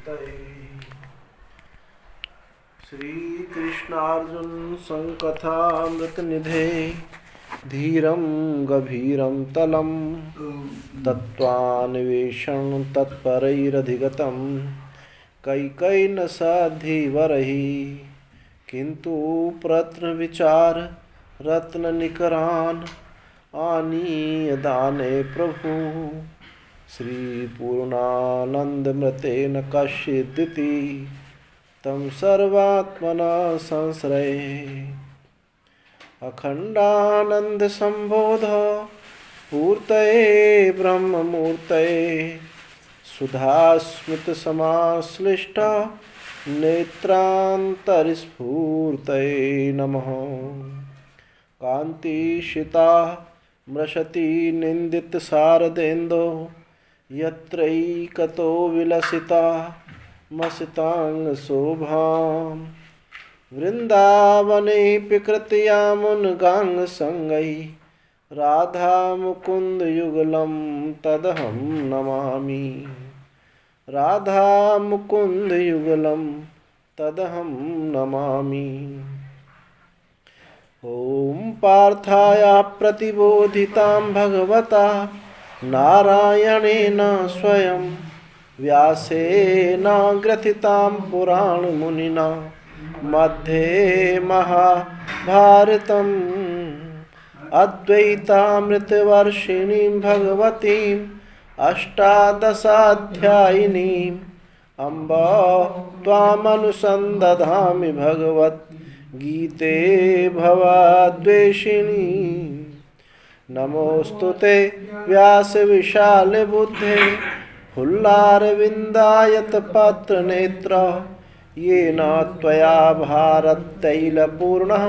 श्री कृष्णार्जुन संकथामृत निधे धीरं गभीरं तलं तत्त्वान्वेषण तत्परैरधिगतं कैकेय्येन साध्यैर्वरैः किन्तु प्रयत्न विचार रत्न निकरान् आनीय दाने प्रभु श्री पूर्णानंदमृतेन कश्चिदिति तम सर्वात्मना संश्रये अखंडानंद संबोध पूर्तये ब्रह्ममूर्तये सुधास्मृत समाश्लिष्ट नेत्रांतरस्फूर्तये नमः कांतिशिता मृशति निंदित शारदेन्दो यत्रैकतो विलसिता मसितांग शोभां वृंदावने विकृत्यामुनगांग संगै राधा मुकुंद युगलं तदहं नमामि राधा मुकुंद युगलं तदहं नमामि। ओम पार्थाय प्रतिबोधितां भगवता नारायणेन स्वयं व्यासेन ग्रथितां पुराणमुनिना मध्ये महाभारतम् अद्वैतामृतवर्षिणीं भगवतीम् अष्टादशाध्यायिनीम् अम्ब त्वामनुसन्दधामि भगवद्गीते भवद्वेषिणी। नमोस्तुते व्यासविशालबुद्धे फुल्लारविन्दायतपत्रनेत्र येन त्वया भारततैलपूर्णः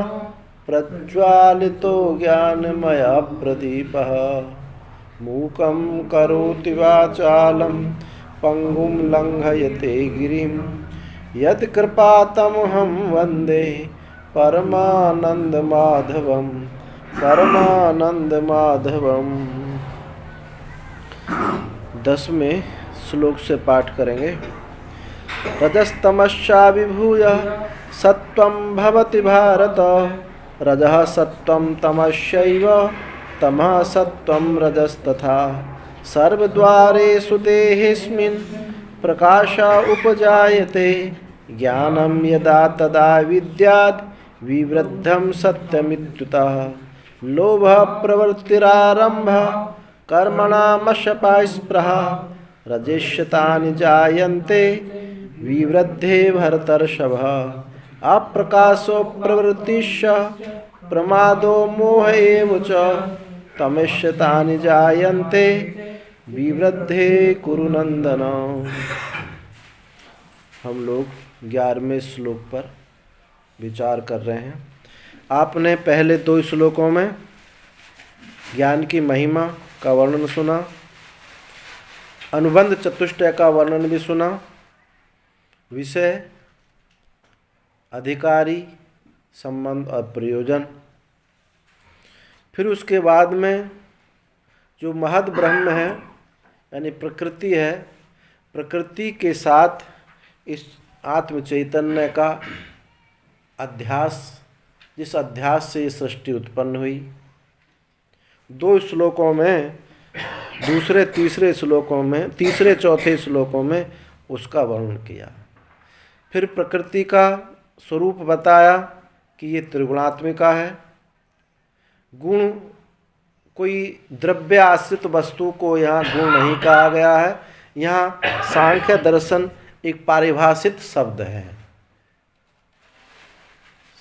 प्रज्वालितो ज्ञानमयप्रदीपः मूकं करोति वाचालं पङ्गुं लङ्घयते गिरिं यत्कृपातमहं वन्दे परमानन्दमाधवं परमानन्दमाधवम्। 10वें श्लोक से पाठ करेंगे। रजस्तमश्चा विभूय सत्वं भवति भारत रजः सत्वं तमश्चैव तमः सत्वं रजस्तथा सर्वद्वारेषु देहेऽस्मिन् प्रकाश उपजायते ज्ञानं यदा तदा विद्यात् विवृद्धं सत्यमित्युतः लोभः प्रवृत्तिरारम्भः कर्मणामशपा स्पृहा रजस्यतानि जायन्ते विवृद्धे भरतर्षभ अप्रकाशो प्रवृत्तिश्च प्रमादो मोह एव च तमस्यतानि जायन्ते विवृद्धे कुरु नंदन। हम लोग 11वें श्लोक पर विचार कर रहे हैं। आपने पहले 2 श्लोकों में ज्ञान की महिमा का वर्णन सुना, अनुबंध चतुष्टय का वर्णन भी सुना, विषय, अधिकारी, संबंध और प्रयोजन। फिर उसके बाद में जो महद ब्रह्म है यानी प्रकृति है, प्रकृति के साथ इस आत्म चैतन्य का अध्यास, जिस अध्यास से ये सृष्टि उत्पन्न हुई। 2 श्लोकों में, दूसरे तीसरे श्लोकों में, तीसरे चौथे श्लोकों में उसका वर्णन किया। फिर प्रकृति का स्वरूप बताया कि ये त्रिगुणात्मिका है। गुण, कोई द्रव्य आश्रित वस्तु को यहाँ गुण नहीं कहा गया है। यहाँ सांख्य दर्शन एक पारिभाषित शब्द है,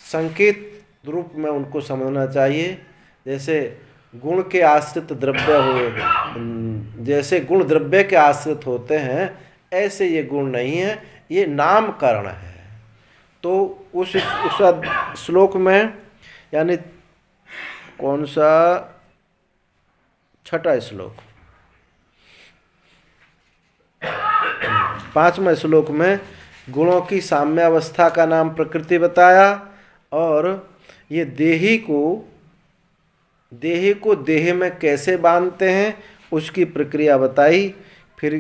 संकेत रूप में उनको समझना चाहिए। जैसे गुण के आश्रित द्रव्य हो, जैसे गुण द्रव्य के आश्रित होते हैं, ऐसे ये गुण नहीं है, ये नामकरण है। तो उस श्लोक में, यानी कौन सा, 6वां श्लोक, 5वें श्लोक में गुणों की साम्यावस्था का नाम प्रकृति बताया और ये देही को देह में कैसे बांधते हैं उसकी प्रक्रिया बताई। फिर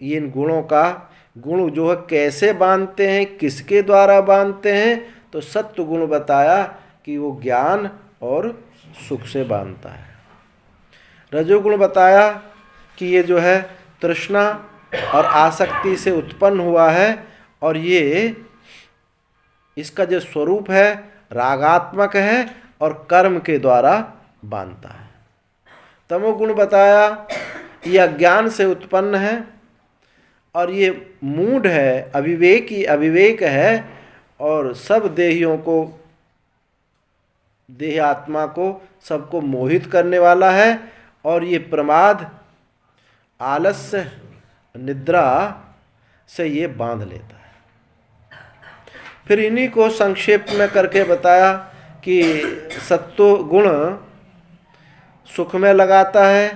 इन गुणों का गुण जो है कैसे बांधते हैं, किसके द्वारा बांधते हैं, तो सत्व गुण बताया कि वो ज्ञान और सुख से बांधता है। रजोगुण बताया कि ये जो है तृष्णा और आसक्ति से उत्पन्न हुआ है और ये इसका जो स्वरूप है रागात्मक है और कर्म के द्वारा बांधता है। तमोगुण बताया ये अज्ञान से उत्पन्न है और ये मूढ़ है, अविवेक है और सब देहियों को, देह आत्मा को सबको मोहित करने वाला है और ये प्रमाद, आलस्य, निद्रा से ये बांध लेता है। फिर इन्हीं को संक्षेप में करके बताया कि सत्व गुण सुख में लगाता है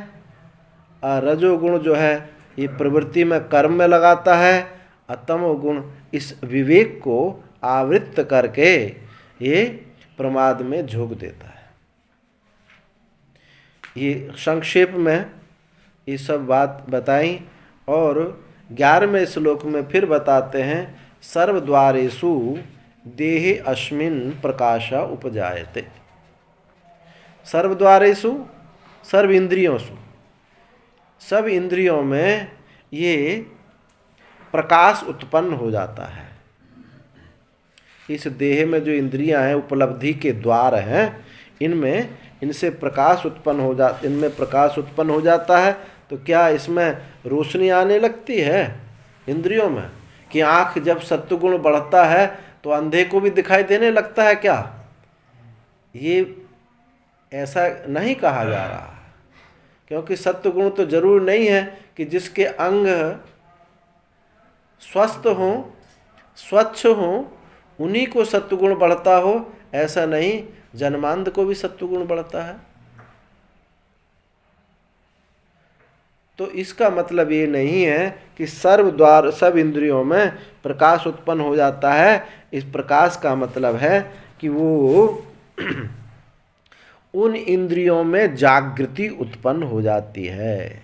और रजोगुण जो है ये प्रवृत्ति में, कर्म में लगाता है और तमोगुण इस विवेक को आवृत्त करके ये प्रमाद में झोंक देता है। ये संक्षेप में ये सब बात बताई और 11वें श्लोक में फिर बताते हैं सर्वद्वारेषु देहे अस्मिन् प्रकाश उपजायते। सर्वद्वारेषु, सर्व इंद्रियोंसु, सब इंद्रियों में ये प्रकाश उत्पन्न हो जाता है। इस देह में जो इंद्रियां हैं, उपलब्धि के द्वार हैं, इनसे प्रकाश उत्पन्न हो जाता है। तो क्या इसमें रोशनी आने लगती है इंद्रियों में कि आँख जब सत्वगुण बढ़ता है तो अंधे को भी दिखाई देने लगता है क्या? ये ऐसा नहीं कहा जा रहा, क्योंकि सत्वगुण तो जरूर नहीं है कि जिसके अंग स्वस्थ हों, स्वच्छ हों, उन्हीं को सत्वगुण बढ़ता हो, ऐसा नहीं, जन्मांध को भी सत्वगुण बढ़ता है। तो इसका मतलब ये नहीं है कि सब इंद्रियों में प्रकाश उत्पन्न हो जाता है। इस प्रकाश का मतलब है कि वो उन इंद्रियों में जागृति उत्पन्न हो जाती है।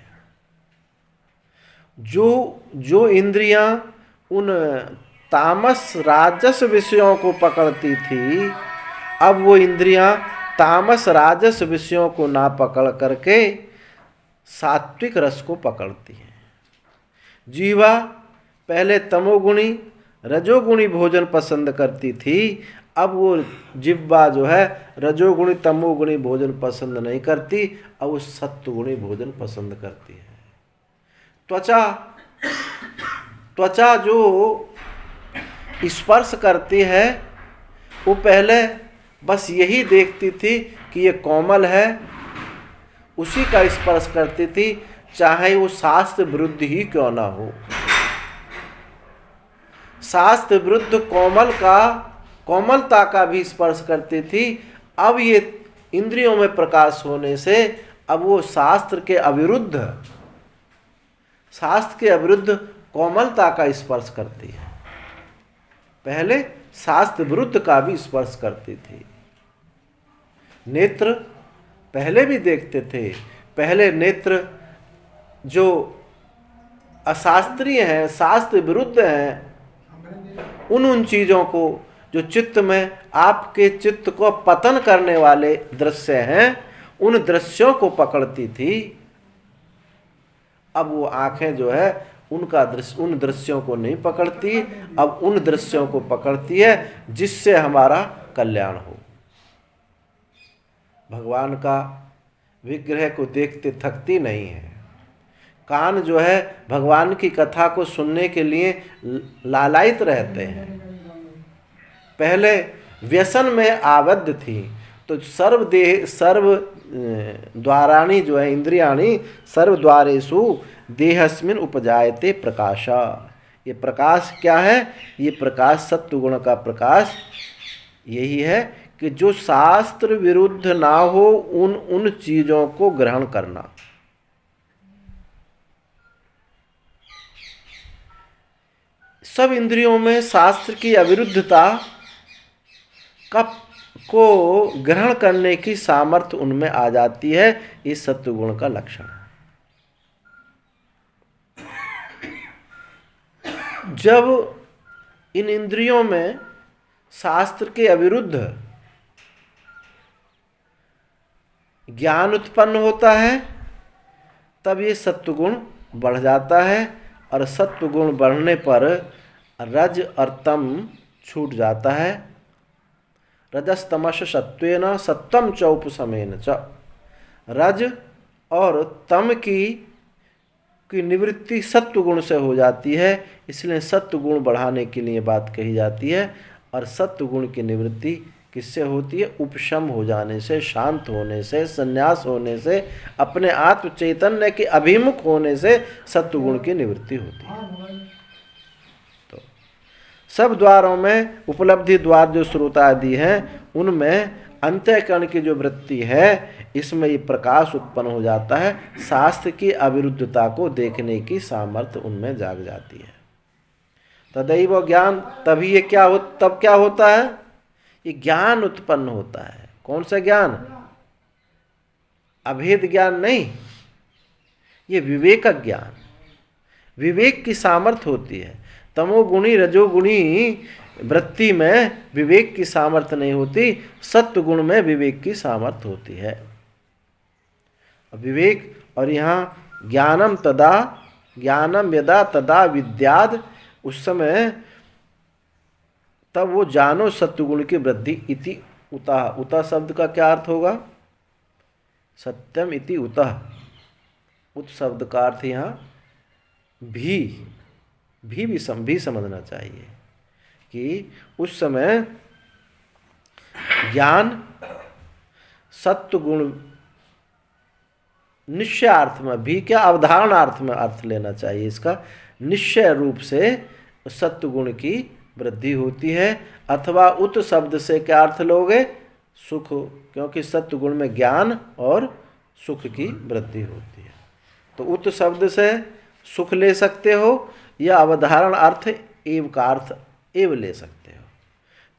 जो इंद्रियां उन तामस राजस विषयों को पकड़ती थी, अब वो इंद्रियां तामस राजस विषयों को ना पकड़ करके सात्विक रस को पकड़ती है। जीवा पहले तमोगुणी रजोगुणी भोजन पसंद करती थी, अब वो जिह्वा जो है रजोगुणी तमोगुणी भोजन पसंद नहीं करती, अब वो सत्वगुणी भोजन पसंद करती है। त्वचा जो स्पर्श करती है, वो पहले बस यही देखती थी कि ये कोमल है, उसी का स्पर्श करती थी, चाहे वो शास्त्र विरुद्ध ही क्यों ना हो। शास्त्र विरुद्ध कोमलता का भी स्पर्श करती थी। अब ये इंद्रियों में प्रकाश होने से अब वो शास्त्र के अविरुद्ध कोमलता का स्पर्श करती है। पहले शास्त्र विरुद्ध का भी स्पर्श करती थी। नेत्र पहले भी देखते थे, पहले नेत्र जो अशास्त्रीय हैं, शास्त्र विरुद्ध हैं, उन चीज़ों को जो चित्त में आपके चित्त को पतन करने वाले दृश्य हैं, उन दृश्यों को पकड़ती थी। अब वो आंखें जो है उन दृश्यों को नहीं पकड़ती, अब उन दृश्यों को पकड़ती है जिससे हमारा कल्याण हो। भगवान का विग्रह को देखते थकती नहीं है। कान जो है भगवान की कथा को सुनने के लिए लालायित रहते हैं। पहले व्यसन में आबद्ध थी, तो सर्व द्वाराणि जो है इंद्रियाणि सर्वद्वारेषु देहस्मिन् उपजायते प्रकाशा। ये प्रकाश क्या है? ये प्रकाश सत्वगुण का प्रकाश यही है कि जो शास्त्र विरुद्ध ना हो उन चीजों को ग्रहण करना। सब इंद्रियों में शास्त्र की अविरुद्धता को ग्रहण करने की सामर्थ्य उनमें आ जाती है। इस सत्वगुण का लक्षण है। जब इन इंद्रियों में शास्त्र के अविरुद्ध ज्ञान उत्पन्न होता है, तब ये सत्वगुण बढ़ जाता है, और सत्वगुण बढ़ने पर रज और तम छूट जाता है। रजस्तमस सत्वेन सत्वम च उपशमेन च। रज और तम की निवृत्ति सत्वगुण से हो जाती है, इसलिए सत्वगुण बढ़ाने के लिए बात कही जाती है। और सत्वगुण की निवृत्ति किससे होती है? उपशम हो जाने से, शांत होने से, संन्यास होने से, अपने आत्म चैतन्य के अभिमुख होने से सत्वगुण की निवृत्ति होती है। तो सब द्वारों में उपलब्धि द्वार जो श्रोता आदि हैं, उनमें अंतःकरण की जो वृत्ति है, इसमें ये प्रकाश उत्पन्न हो जाता है। शास्त्र की अविरुद्धता को देखने की सामर्थ्य उनमें जाग जाती है। तदैव ज्ञान, तभी ये तब क्या होता है? ये ज्ञान उत्पन्न होता है। कौन सा ज्ञान? अभेद ज्ञान नहीं, ये विवेक ज्ञान। विवेक की सामर्थ्य होती है। तमोगुणी रजोगुणी वृत्ति में विवेक की सामर्थ्य नहीं होती, सत्व गुण में विवेक की सामर्थ्य होती है। विवेक, और यहाँ ज्ञानम यदा तदा विद्याद, उस समय तब वो जानो सत्वगुण की वृद्धि। इति उतः, उतः शब्द का क्या अर्थ होगा? सत्यम इति उतः। उत शब्द का अर्थ यहाँ भी समझना चाहिए कि उस समय ज्ञान सत्वगुण निश्चयार्थ में भी, क्या अवधारणार्थ में अर्थ लेना चाहिए इसका, निश्चय रूप से सत्वगुण की वृद्धि होती है। अथवा उत शब्द से क्या अर्थ लोगे? सुख, क्योंकि सत्वगुण में ज्ञान और सुख की वृद्धि होती है। तो उत शब्द से सुख ले सकते हो, या अवधारण अर्थ एव का अर्थ एव ले सकते हो।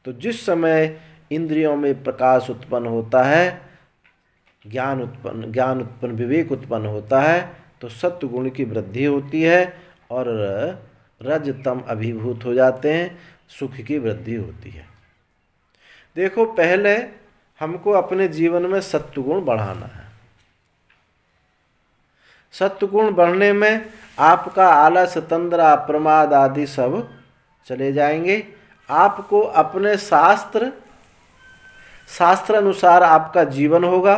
तो जिस समय इंद्रियों में प्रकाश उत्पन्न होता है, ज्ञान उत्पन्न विवेक उत्पन्न होता है, तो सत्वगुण की वृद्धि होती है और रज तम अभिभूत हो जाते हैं, सुख की वृद्धि होती है। देखो, पहले हमको अपने जीवन में सत्वगुण बढ़ाना है। सत्वगुण बढ़ने में आपका आलस, तंद्रा, प्रमाद आदि सब चले जाएंगे। आपको अपने शास्त्र अनुसार आपका जीवन होगा।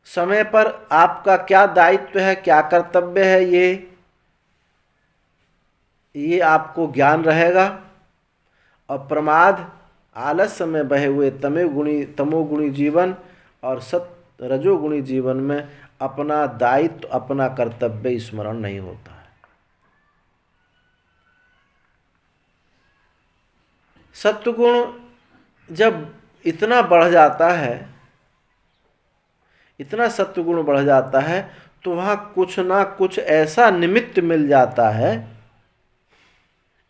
समय पर आपका क्या दायित्व है, क्या कर्तव्य है, ये आपको ज्ञान रहेगा। और प्रमाद, आलस्य में बहे हुए तमोगुणी जीवन और रजोगुणी जीवन में अपना दायित्व, अपना कर्तव्य स्मरण नहीं होता है। सत्वगुण जब इतना बढ़ जाता है, इतना सत्वगुण बढ़ जाता है, तो वहाँ कुछ ना कुछ ऐसा निमित्त मिल जाता है,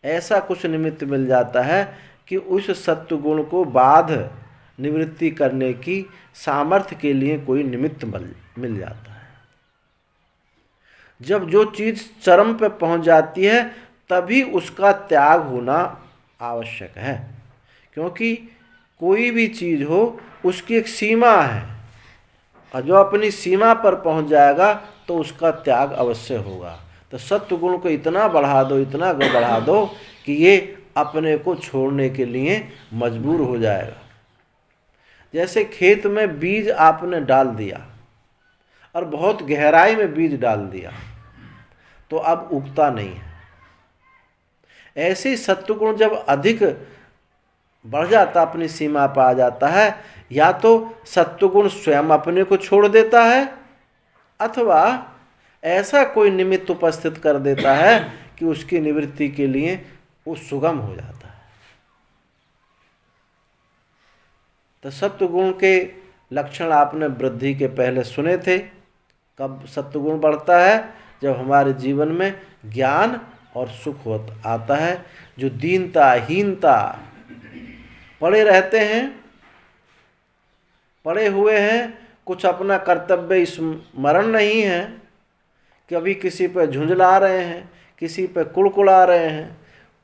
ऐसा कुछ निमित्त मिल जाता है कि उस सत्वगुण को बाध निवृत्ति करने की सामर्थ्य के लिए कोई निमित्त मिल जाता है। जब जो चीज़ चरम पे पहुंच जाती है, तभी उसका त्याग होना आवश्यक है। क्योंकि कोई भी चीज़ हो, उसकी एक सीमा है, और जो अपनी सीमा पर पहुंच जाएगा तो उसका त्याग अवश्य होगा। तो सत्वगुण को इतना बढ़ा दो, इतना बढ़ा दो कि ये अपने को छोड़ने के लिए मजबूर हो जाएगा। जैसे खेत में बीज आपने डाल दिया और बहुत गहराई में बीज डाल दिया, तो अब उगता नहीं है। ऐसे ही सत्वगुण जब अधिक बढ़ जाता, अपनी सीमा पर आ जाता है, या तो सत्वगुण स्वयं अपने को छोड़ देता है, अथवा ऐसा कोई निमित्त उपस्थित कर देता है कि उसकी निवृत्ति के लिए वो सुगम हो जाता है। तो सत्वगुण के लक्षण आपने वृद्धि के पहले सुने थे। कब सत्वगुण बढ़ता है? जब हमारे जीवन में ज्ञान और सुख आता है। जो दीनता, हीनता, पड़े रहते हैं, पड़े हुए हैं, कुछ अपना कर्तव्य स्मरण नहीं है, कभी किसी पर झुंझला रहे हैं, किसी पे कुड़कुड़ा रहे हैं,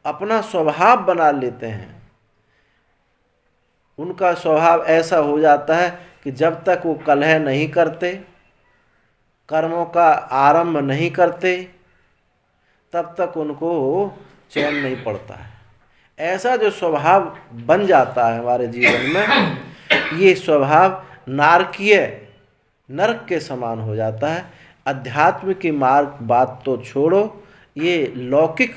अपना स्वभाव बना लेते हैं। उनका स्वभाव ऐसा हो जाता है कि जब तक वो कलह नहीं करते, कर्मों का आरंभ नहीं करते, तब तक उनको चैन नहीं पड़ता है। ऐसा जो स्वभाव बन जाता है हमारे जीवन में, ये स्वभाव नारकीय नरक के समान हो जाता है। अध्यात्म की मार्ग बात तो छोड़ो, ये लौकिक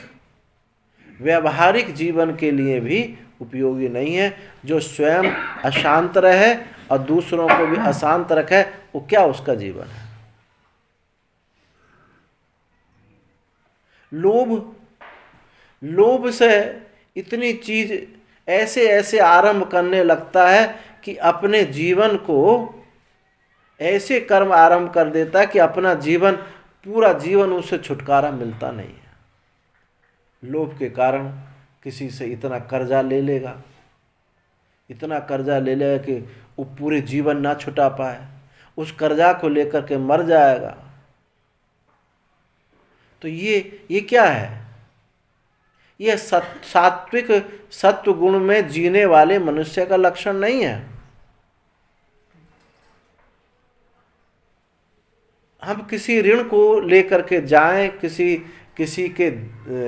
व्यवहारिक जीवन के लिए भी उपयोगी नहीं है। जो स्वयं अशांत रहे और दूसरों को भी अशांत रखे, वो क्या उसका जीवन है। लोभ से इतनी चीज ऐसे ऐसे आरंभ करने लगता है कि अपने जीवन को ऐसे कर्म आरंभ कर देता है कि अपना जीवन, पूरा जीवन उससे छुटकारा मिलता नहीं है। लोभ के कारण किसी से इतना कर्जा ले लेगा, इतना कर्जा ले लेगा कि वो पूरे जीवन ना छुटा पाए, उस कर्जा को लेकर के मर जाएगा। तो ये क्या है? ये सात्विक सत्व गुण में जीने वाले मनुष्य का लक्षण नहीं है। हम किसी ऋण को लेकर के जाएं, किसी के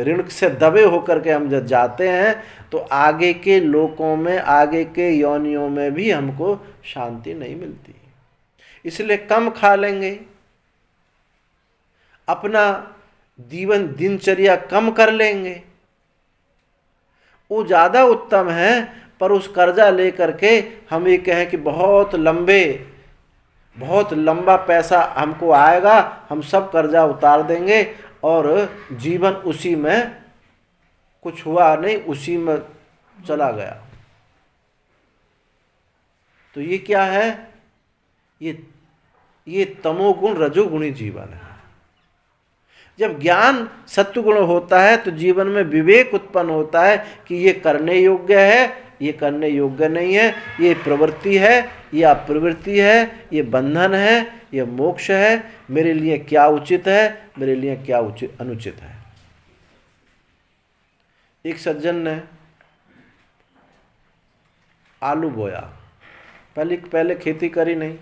ऋण से दबे होकर के हम जब जाते हैं, तो आगे के लोकों में, आगे के योनियों में भी हमको शांति नहीं मिलती। इसलिए कम खा लेंगे, अपना दिनचर्या कम कर लेंगे, वो ज़्यादा उत्तम है। पर उस कर्जा लेकर के हम ये कहें कि बहुत लंबा पैसा हमको आएगा, हम सब कर्जा उतार देंगे और जीवन उसी में, कुछ हुआ नहीं, उसी में चला गया। तो ये क्या है? ये तमोगुण रजोगुणी जीवन है। जब ज्ञान सत्वगुण होता है तो जीवन में विवेक उत्पन्न होता है कि ये करने योग्य है, ये करने योग्य नहीं है, ये प्रवृत्ति है, ये अप्रवृत्ति है, ये बंधन है, ये मोक्ष है, मेरे लिए क्या उचित है, मेरे लिए क्या अनुचित है। एक सज्जन ने आलू बोया, पहले खेती करी नहीं,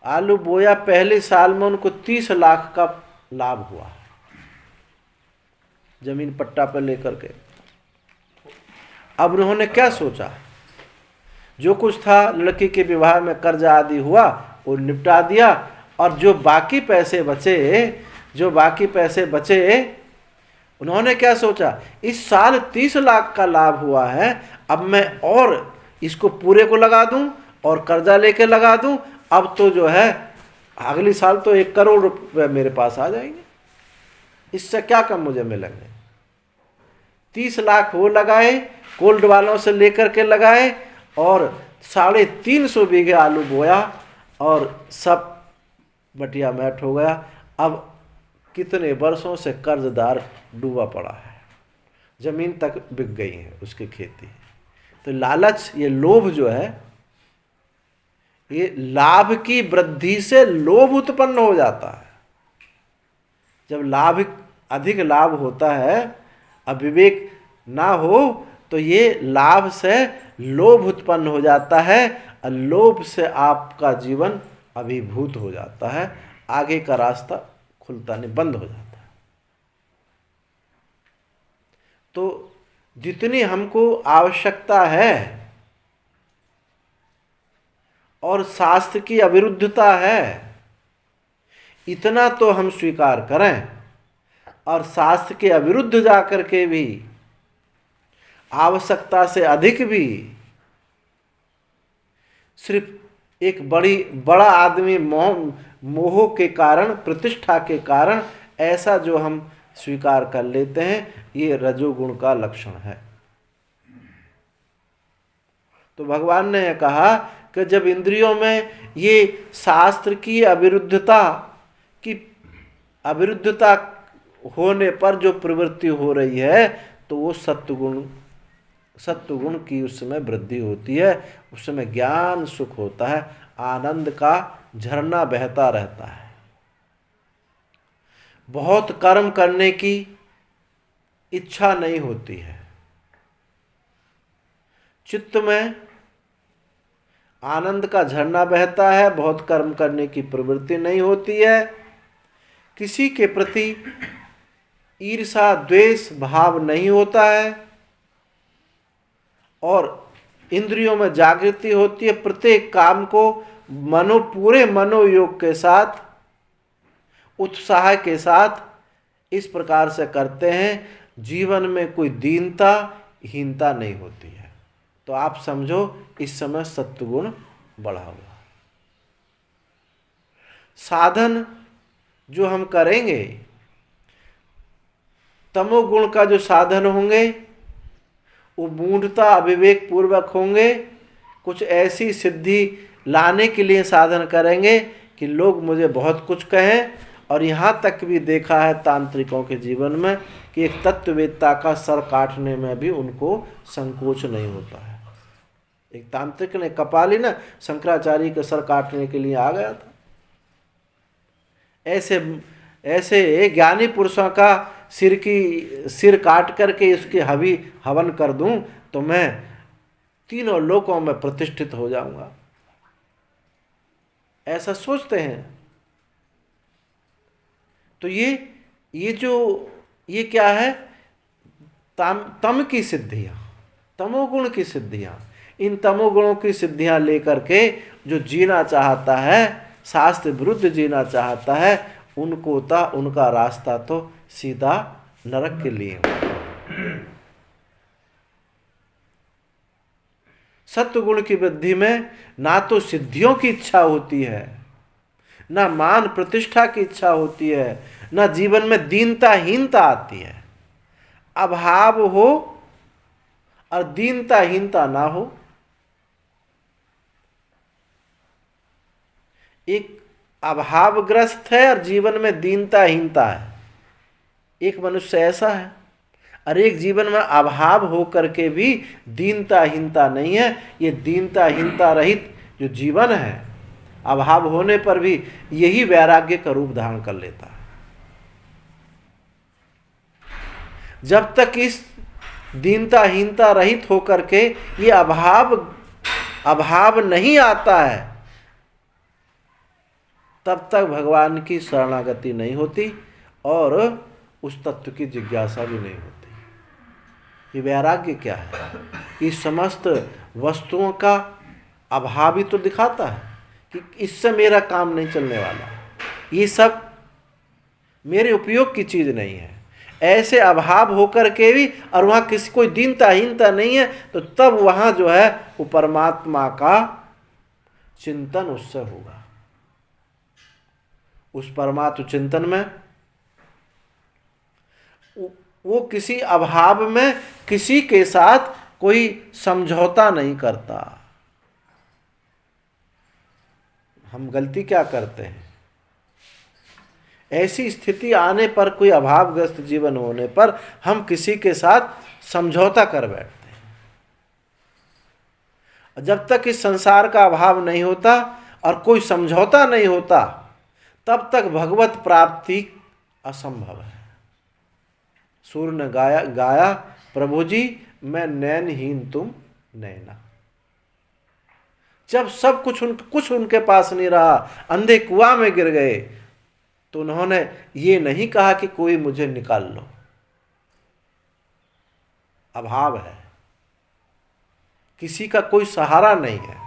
आलू बोया, पहले साल में उनको 30 लाख का लाभ हुआ, जमीन पट्टा पर लेकर के। अब उन्होंने क्या सोचा? जो कुछ था लड़की के विवाह में कर्जा आदि हुआ वो निपटा दिया, और जो बाकी पैसे बचे उन्होंने क्या सोचा? इस साल 30 लाख का लाभ हुआ है, अब मैं और इसको पूरे को लगा दूं और कर्जा लेके लगा दूं, अब तो जो है अगली साल तो 1 करोड़ रुपए मेरे पास आ जाएंगे, इससे क्या कम मुझे मिलेंगे। 30 लाख वो लगाए, कोल्ड वालों से लेकर के लगाए, और 350 बीघे आलू बोया और सब बटिया मैट हो गया। अब कितने वर्षों से कर्जदार डूबा पड़ा है, जमीन तक बिक गई है उसकी खेती। तो लालच, ये लोभ जो है, ये लाभ की वृद्धि से लोभ उत्पन्न हो जाता है। जब अधिक लाभ होता है, अविवेक ना हो, तो ये लाभ से लोभ उत्पन्न हो जाता है, और लोभ से आपका जीवन अभिभूत हो जाता है, आगे का रास्ता खुलता नहीं, बंद हो जाता है। तो जितनी हमको आवश्यकता है और शास्त्र की अविरुद्धता है, इतना तो हम स्वीकार करें, और शास्त्र के अविरुद्ध जाकर के भी, आवश्यकता से अधिक भी, सिर्फ एक बड़ा आदमी मोह के कारण, प्रतिष्ठा के कारण ऐसा जो हम स्वीकार कर लेते हैं, ये रजोगुण का लक्षण है। तो भगवान ने कहा कि जब इंद्रियों में ये शास्त्र की अविरुद्धता होने पर जो प्रवृत्ति हो रही है, तो वो सत्वगुण की उस समय वृद्धि होती है, उस समय ज्ञान सुख होता है, आनंद का झरना बहता रहता है। बहुत कर्म करने की इच्छा नहीं होती है। चित्त में आनंद का झरना बहता है, बहुत कर्म करने की प्रवृत्ति नहीं होती है। किसी के प्रति ईर्षा द्वेष भाव नहीं होता है और इंद्रियों में जागृति होती है। प्रत्येक काम को पूरे मनोयोग के साथ, उत्साह के साथ इस प्रकार से करते हैं, जीवन में कोई दीनता हीनता नहीं होती है। तो आप समझो इस समय सत्वगुण बढ़ा हुआ। साधन जो हम करेंगे, तमोगुण का जो साधन होंगे वो मूढ़ता अविवेक पूर्वक होंगे। कुछ ऐसी सिद्धि लाने के लिए साधन करेंगे कि लोग मुझे बहुत कुछ कहें। और यहाँ तक भी देखा है तांत्रिकों के जीवन में कि एक तत्ववेत्ता का सर काटने में भी उनको संकोच नहीं होता है। एक तांत्रिक ने, कपाली ना, शंकराचार्य के सर काटने के लिए आ गया था। ऐसे ज्ञानी पुरुषों का सिर काट करके उसके हवन कर दूं तो मैं तीनों लोकों में प्रतिष्ठित हो जाऊंगा, ऐसा सोचते हैं। तो ये क्या है? तम की सिद्धियां, तमोगुण की सिद्धियां। इन तमोगुणों की सिद्धियां लेकर के जो जीना चाहता है, शास्त्र विरुद्ध जीना चाहता है, उनका रास्ता तो सीधा नरक के लिए। सत्वगुण की वृद्धि में ना तो सिद्धियों की इच्छा होती है, ना मान प्रतिष्ठा की इच्छा होती है, ना जीवन में दीनता हीनता आती है। अभाव हो और दीनता हीनता ना हो। एक अभावग्रस्त है और जीवन में दीनता हीनता है, एक मनुष्य ऐसा है। और एक जीवन में अभाव होकर के भी दीनता हीनता नहीं है। ये दीनता हीनता रहित जो जीवन है, अभाव होने पर भी यही वैराग्य का रूप धारण कर लेता है। जब तक इस दीनता हीनता रहित होकर के ये अभाव नहीं आता है, तब तक भगवान की शरणागति नहीं होती और उस तत्व की जिज्ञासा भी नहीं होती। ये वैराग्य क्या है? इस समस्त वस्तुओं का अभाव ही तो दिखाता है कि इससे मेरा काम नहीं चलने वाला, ये सब मेरे उपयोग की चीज नहीं है। ऐसे अभाव होकर के भी और वहाँ किसी कोई दीनता हीनता नहीं है, तो तब वहाँ जो है वो परमात्मा का चिंतन उससे होगा। उस परमात्म चिंतन में वो किसी अभाव में किसी के साथ कोई समझौता नहीं करता। हम गलती क्या करते हैं? ऐसी स्थिति आने पर, कोई अभावग्रस्त जीवन होने पर हम किसी के साथ समझौता कर बैठते हैं। जब तक इस संसार का अभाव नहीं होता और कोई समझौता नहीं होता, तब तक भगवत प्राप्ति असंभव है। सूर्य ने गाया प्रभु जी मैं नैनहीन तुम नैना। जब सब कुछ उनके पास नहीं रहा, अंधे कुआं में गिर गए, तो उन्होंने ये नहीं कहा कि कोई मुझे निकाल लो। अभाव है, किसी का कोई सहारा नहीं है।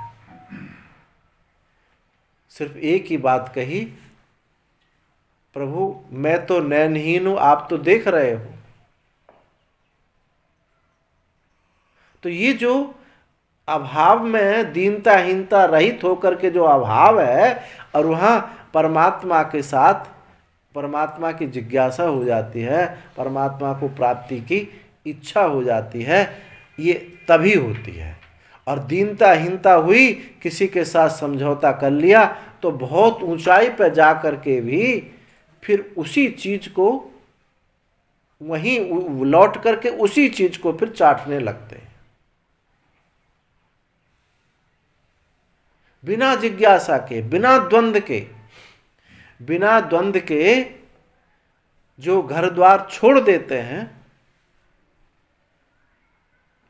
सिर्फ एक ही बात कही, प्रभु मैं तो नैनहीन हूं, आप तो देख रहे हो। तो ये जो अभाव में दीनता हीनता रहित होकर के जो अभाव है, और वहाँ परमात्मा के साथ परमात्मा की जिज्ञासा हो जाती है, परमात्मा को प्राप्ति की इच्छा हो जाती है, ये तभी होती है। और दीनता हीनता हुई, किसी के साथ समझौता कर लिया, तो बहुत ऊंचाई पर जा कर के भी फिर उसी चीज को वहीं लौट करके उसी चीज को फिर चाटने लगते हैं, बिना जिज्ञासा के, बिना द्वंद्व के जो घर द्वार छोड़ देते हैं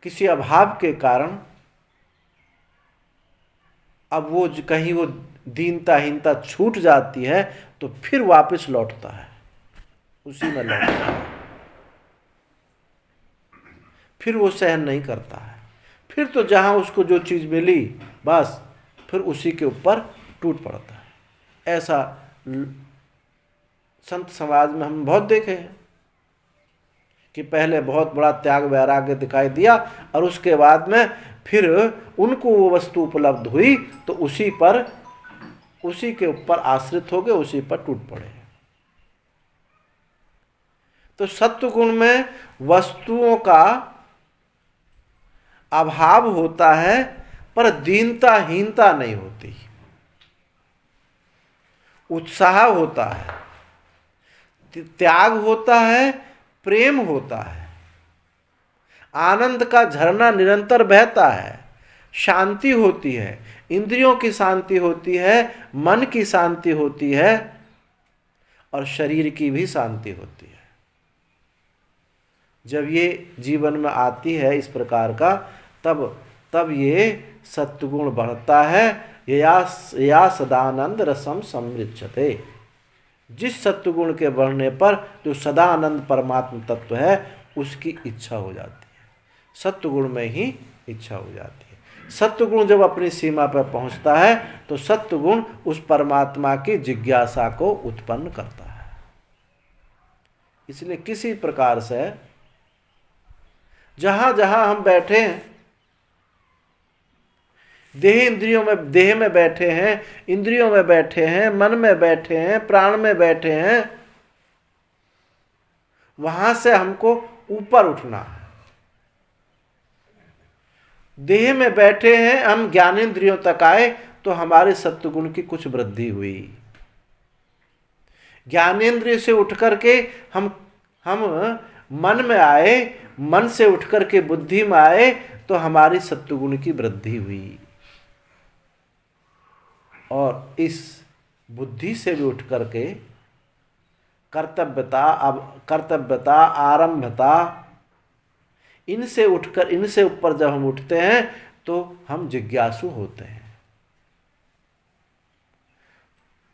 किसी अभाव के कारण, अब वो कहीं वो दीनताहीनता छूट जाती है तो फिर वापस लौटता है, उसी में लौटता है, फिर वो सहन नहीं करता है, फिर तो जहाँ उसको जो चीज़ मिली बस फिर उसी के ऊपर टूट पड़ता है। ऐसा संत समाज में हम बहुत देखे हैं कि पहले बहुत बड़ा त्याग वैराग्य दिखाई दिया और उसके बाद में फिर उनको वो वस्तु उपलब्ध हुई तो उसी के ऊपर आश्रित हो गए, उसी पर टूट पड़े। तो सत्वगुण में वस्तुओं का अभाव होता है पर दीनताहीनता नहीं होती, उत्साह होता है, त्याग होता है, प्रेम होता है, आनंद का झरना निरंतर बहता है, शांति होती है, इंद्रियों की शांति होती है, मन की शांति होती है और शरीर की भी शांति होती है। जब ये जीवन में आती है इस प्रकार का तब ये सत्वगुण बढ़ता है। या सदानंद रसम समृद्धते, जिस सत्वगुण के बढ़ने पर जो सदानंद परमात्म तत्व है उसकी इच्छा हो जाती है, सत्वगुण में ही इच्छा हो जाती है। सत्वगुण जब अपनी सीमा पर पहुंचता है तो सत्वगुण उस परमात्मा की जिज्ञासा को उत्पन्न करता है। इसलिए किसी प्रकार से जहां जहां हम बैठे हैं, देह में बैठे हैं, इंद्रियों में बैठे हैं, मन में बैठे हैं, प्राण में बैठे हैं, वहां से हमको ऊपर उठना है। देह में बैठे हैं, हम ज्ञानेंद्रियों तक आए तो हमारे सत्वगुण की कुछ वृद्धि हुई। ज्ञानेंद्रिय से उठ करके हम मन में आए, मन से उठ करके बुद्धि में आए तो हमारी सत्वगुण की वृद्धि हुई। और इस बुद्धि से भी उठ करके कर्तव्यता, आरंभता, इनसे उठकर इनसे ऊपर जब हम उठते हैं तो हम जिज्ञासु होते हैं।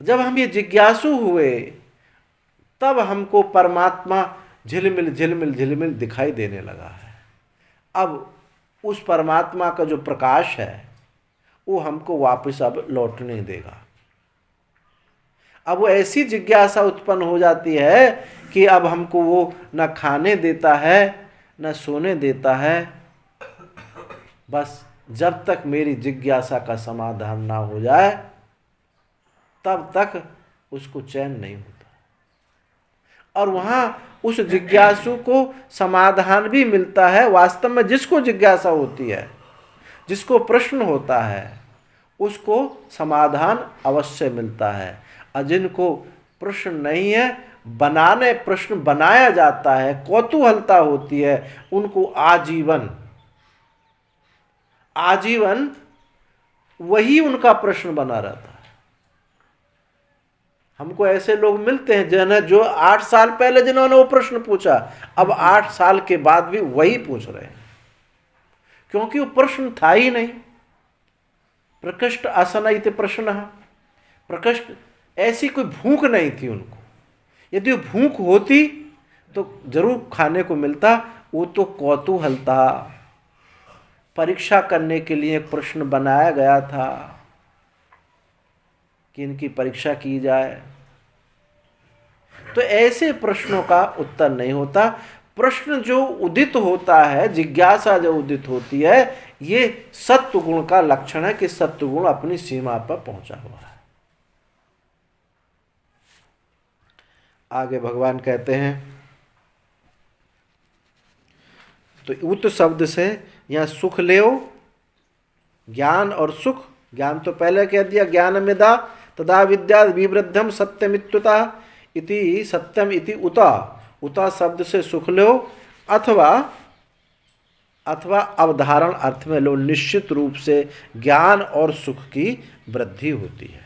जब हम ये जिज्ञासु हुए तब हमको परमात्मा झिलमिल झिलमिल झिलमिल दिखाई देने लगा है। अब उस परमात्मा का जो प्रकाश है वो हमको वापस अब लौटने देगा। अब वो ऐसी जिज्ञासा उत्पन्न हो जाती है कि अब हमको वो न खाने देता है न सोने देता है। बस जब तक मेरी जिज्ञासा का समाधान ना हो जाए तब तक उसको चैन नहीं होता। और वहाँ उस जिज्ञासु को समाधान भी मिलता है। वास्तव में जिसको जिज्ञासा होती है, जिसको प्रश्न होता है, उसको समाधान अवश्य मिलता है। और जिनको प्रश्न नहीं है, प्रश्न बनाया जाता है, कौतूहलता होती है, उनको आजीवन वही उनका प्रश्न बना रहता है। हमको ऐसे लोग मिलते हैं जो 8 साल पहले जिन्होंने वो प्रश्न पूछा, अब 8 साल के बाद भी वही पूछ रहे हैं, क्योंकि वो प्रश्न था ही नहीं। प्रकृष्ट असनैति प्रश्न, प्रकृष्ट ऐसी कोई भूख नहीं थी उनको। यदि भूख होती तो जरूर खाने को मिलता। वो तो कौतूहलता, परीक्षा करने के लिए प्रश्न बनाया गया था कि इनकी परीक्षा की जाए। तो ऐसे प्रश्नों का उत्तर नहीं होता। प्रश्न जो उदित होता है, जिज्ञासा जो उदित होती है, ये सत्व गुण का लक्षण है कि सत्व गुण अपनी सीमा पर पहुंचा हुआ है। आगे भगवान कहते हैं, तो उत शब्द से यहाँ सुख लेओ, ज्ञान और सुख। ज्ञान तो पहले कह दिया, ज्ञान मिदा तदा विद्या विवृद्धम सत्यमित्युता इति सत्यम इति उता। उता शब्द से सुख लो अथवा अवधारण अर्थ में लो, निश्चित रूप से ज्ञान और सुख की वृद्धि होती है।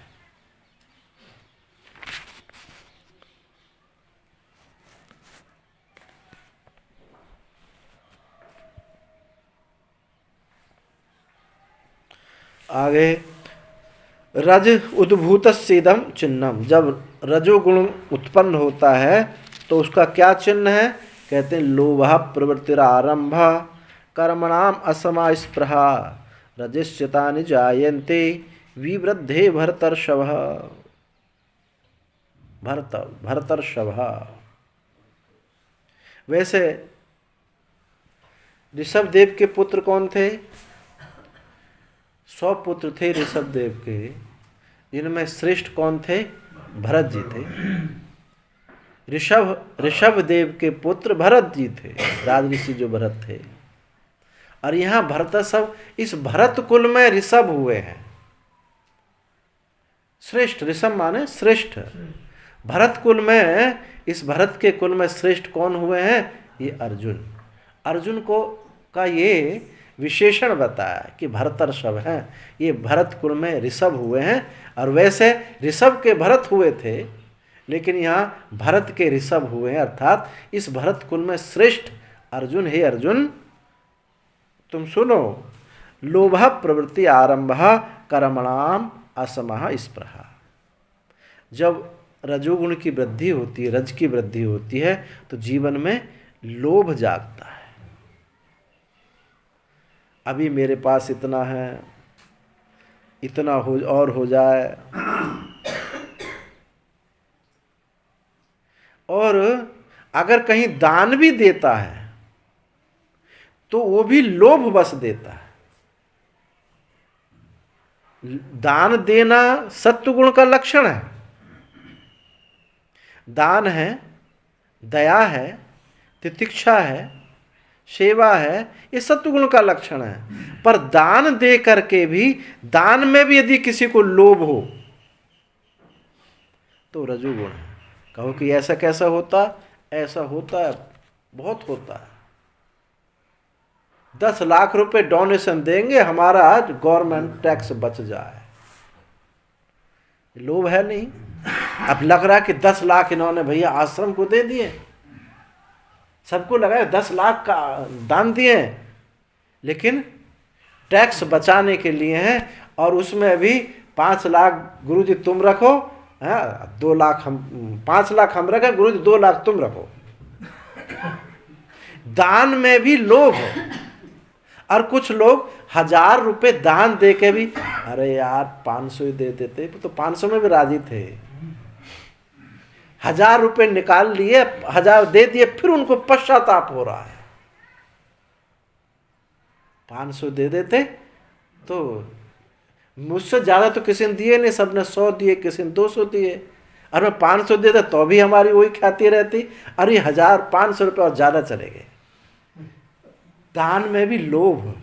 आगे रज उद्भूत सीदम चिन्हम, जब रजोगुण उत्पन्न होता है तो उसका क्या चिन्ह है? कहते हैं लोभ प्रवृत्तिरारंभ कर्मणाम असमा स्पृहा रजस्यतानि जायन्ते विवृद्धे भरतर्षभ। भरतर्षभ। वैसे ऋषभ देव के पुत्र कौन थे? 100 पुत्र थे ऋषभ देव के, जिनमें श्रेष्ठ कौन थे? भरत जी थे। ऋषभ देव के पुत्र भरत जी थे, राजऋषि जो भरत थे। और यहाँ भरत सब इस भरत कुल में ऋषभ हुए हैं, श्रेष्ठ। ऋषभ माने श्रेष्ठ। भरत कुल में, इस भरत के कुल में श्रेष्ठ कौन हुए हैं? ये अर्जुन। अर्जुन को का ये विशेषण बताया कि भरतर्षभ हैं, ये भरत कुल में ऋषभ हुए हैं। और वैसे ऋषभ के भरत हुए थे, लेकिन यहाँ भरत के ऋषभ हुए हैं, अर्थात इस भरत कुल में श्रेष्ठ अर्जुन। हे अर्जुन तुम सुनो, लोभ प्रवृत्ति आरंभ कर्मणाम असमः स्पृहा। जब रजोगुण की वृद्धि होती है, रज की वृद्धि होती है, तो जीवन में लोभ जागता है। अभी मेरे पास इतना है, इतना हो जाए। और अगर कहीं दान भी देता है तो वो भी लोभवश देता है। दान देना सत्वगुण का लक्षण है। दान है, दया है, तितिक्षा है, सेवा है, ये सत्वगुण का लक्षण है। पर दान दे करके भी, दान में भी यदि किसी को लोभ हो तो रजोगुण है। कहो कि ऐसा कैसा होता? ऐसा होता है, बहुत होता है। 10 लाख रुपए डोनेशन देंगे, हमारा गवर्नमेंट टैक्स बच जाए। लोभ है नहीं? अब लग रहा है कि 10 लाख इन्होंने भैया आश्रम को दे दिए, सबको लगा 10 लाख का दान दिए, लेकिन टैक्स बचाने के लिए हैं। और उसमें भी 5 लाख गुरुजी तुम रखो, 2 लाख हम, 5 लाख हम रखें, गुरुजी 2 लाख तुम रखो। दान में भी लोभ है। और कुछ लोग 1000 रुपए दान दे के भी, अरे यार 500 ही दे देते, तो 500 में भी राजी थे। 1000 रुपए निकाल लिए, 1000 दे दिए, फिर उनको पश्चाताप हो रहा है। 500 दे देते तो मुझसे ज्यादा तो किसी ने दिए नहीं, सबने 100 दिए, किसी ने 200 दिए। और मैं 500 देता तो भी हमारी वही ख्याति रहती। अरे 1500 रुपये और ज्यादा चले गए। दान में भी लोभ,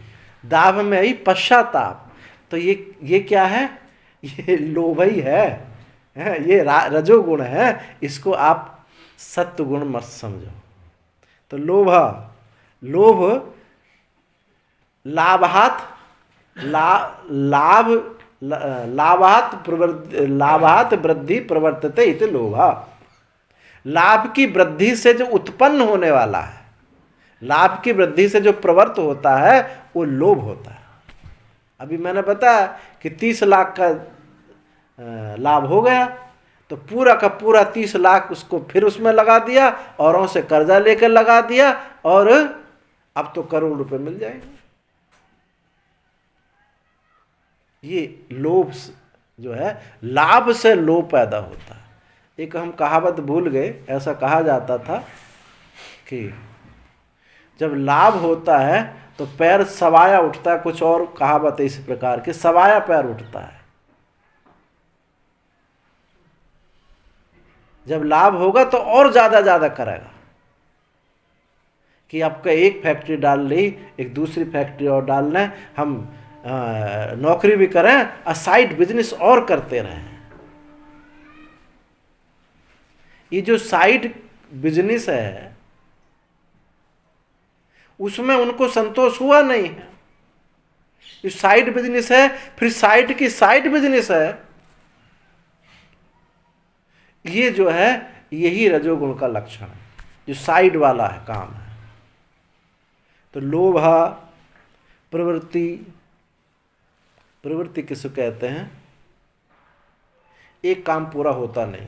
दाभ में ही पश्चाताप। तो ये क्या है? ये लोभ ही है, ये रजोगुण है। इसको आप सत्वगुण मत समझो। तो लोभ लाभात वृद्धि प्रवर्तते इति लोभा। लाभ की वृद्धि से जो उत्पन्न होने वाला है, लाभ की वृद्धि से जो प्रवर्त होता है, वो लोभ होता है। अभी मैंने बताया कि 30 लाख का लाभ हो गया, तो पूरा का पूरा 30 लाख उसको फिर उसमें लगा दिया, औरों से कर्जा लेकर लगा दिया, और अब तो करोड़ रुपए मिल जाएंगे। ये लोभ जो है, लाभ से लोभ पैदा होता है। एक हम कहावत भूल गए, ऐसा कहा जाता था कि जब लाभ होता है तो पैर सवाया उठता है। कुछ और कहावत है इस प्रकार की, सवाया पैर उठता है। जब लाभ होगा तो और ज्यादा करेगा, कि आपका एक फैक्ट्री डाल ली, एक दूसरी फैक्ट्री और डालना है, हम नौकरी भी करें और साइड बिजनेस और करते रहें। ये जो साइड बिजनेस है, उसमें उनको संतोष हुआ नहीं है। ये साइड बिजनेस है, फिर साइड की साइड बिजनेस है। ये जो है, यही रजोगुण का लक्षण है, जो साइड वाला है काम है। तो लोभ प्रवृत्ति प्रवृत्ति किसे कहते हैं? एक काम पूरा होता नहीं,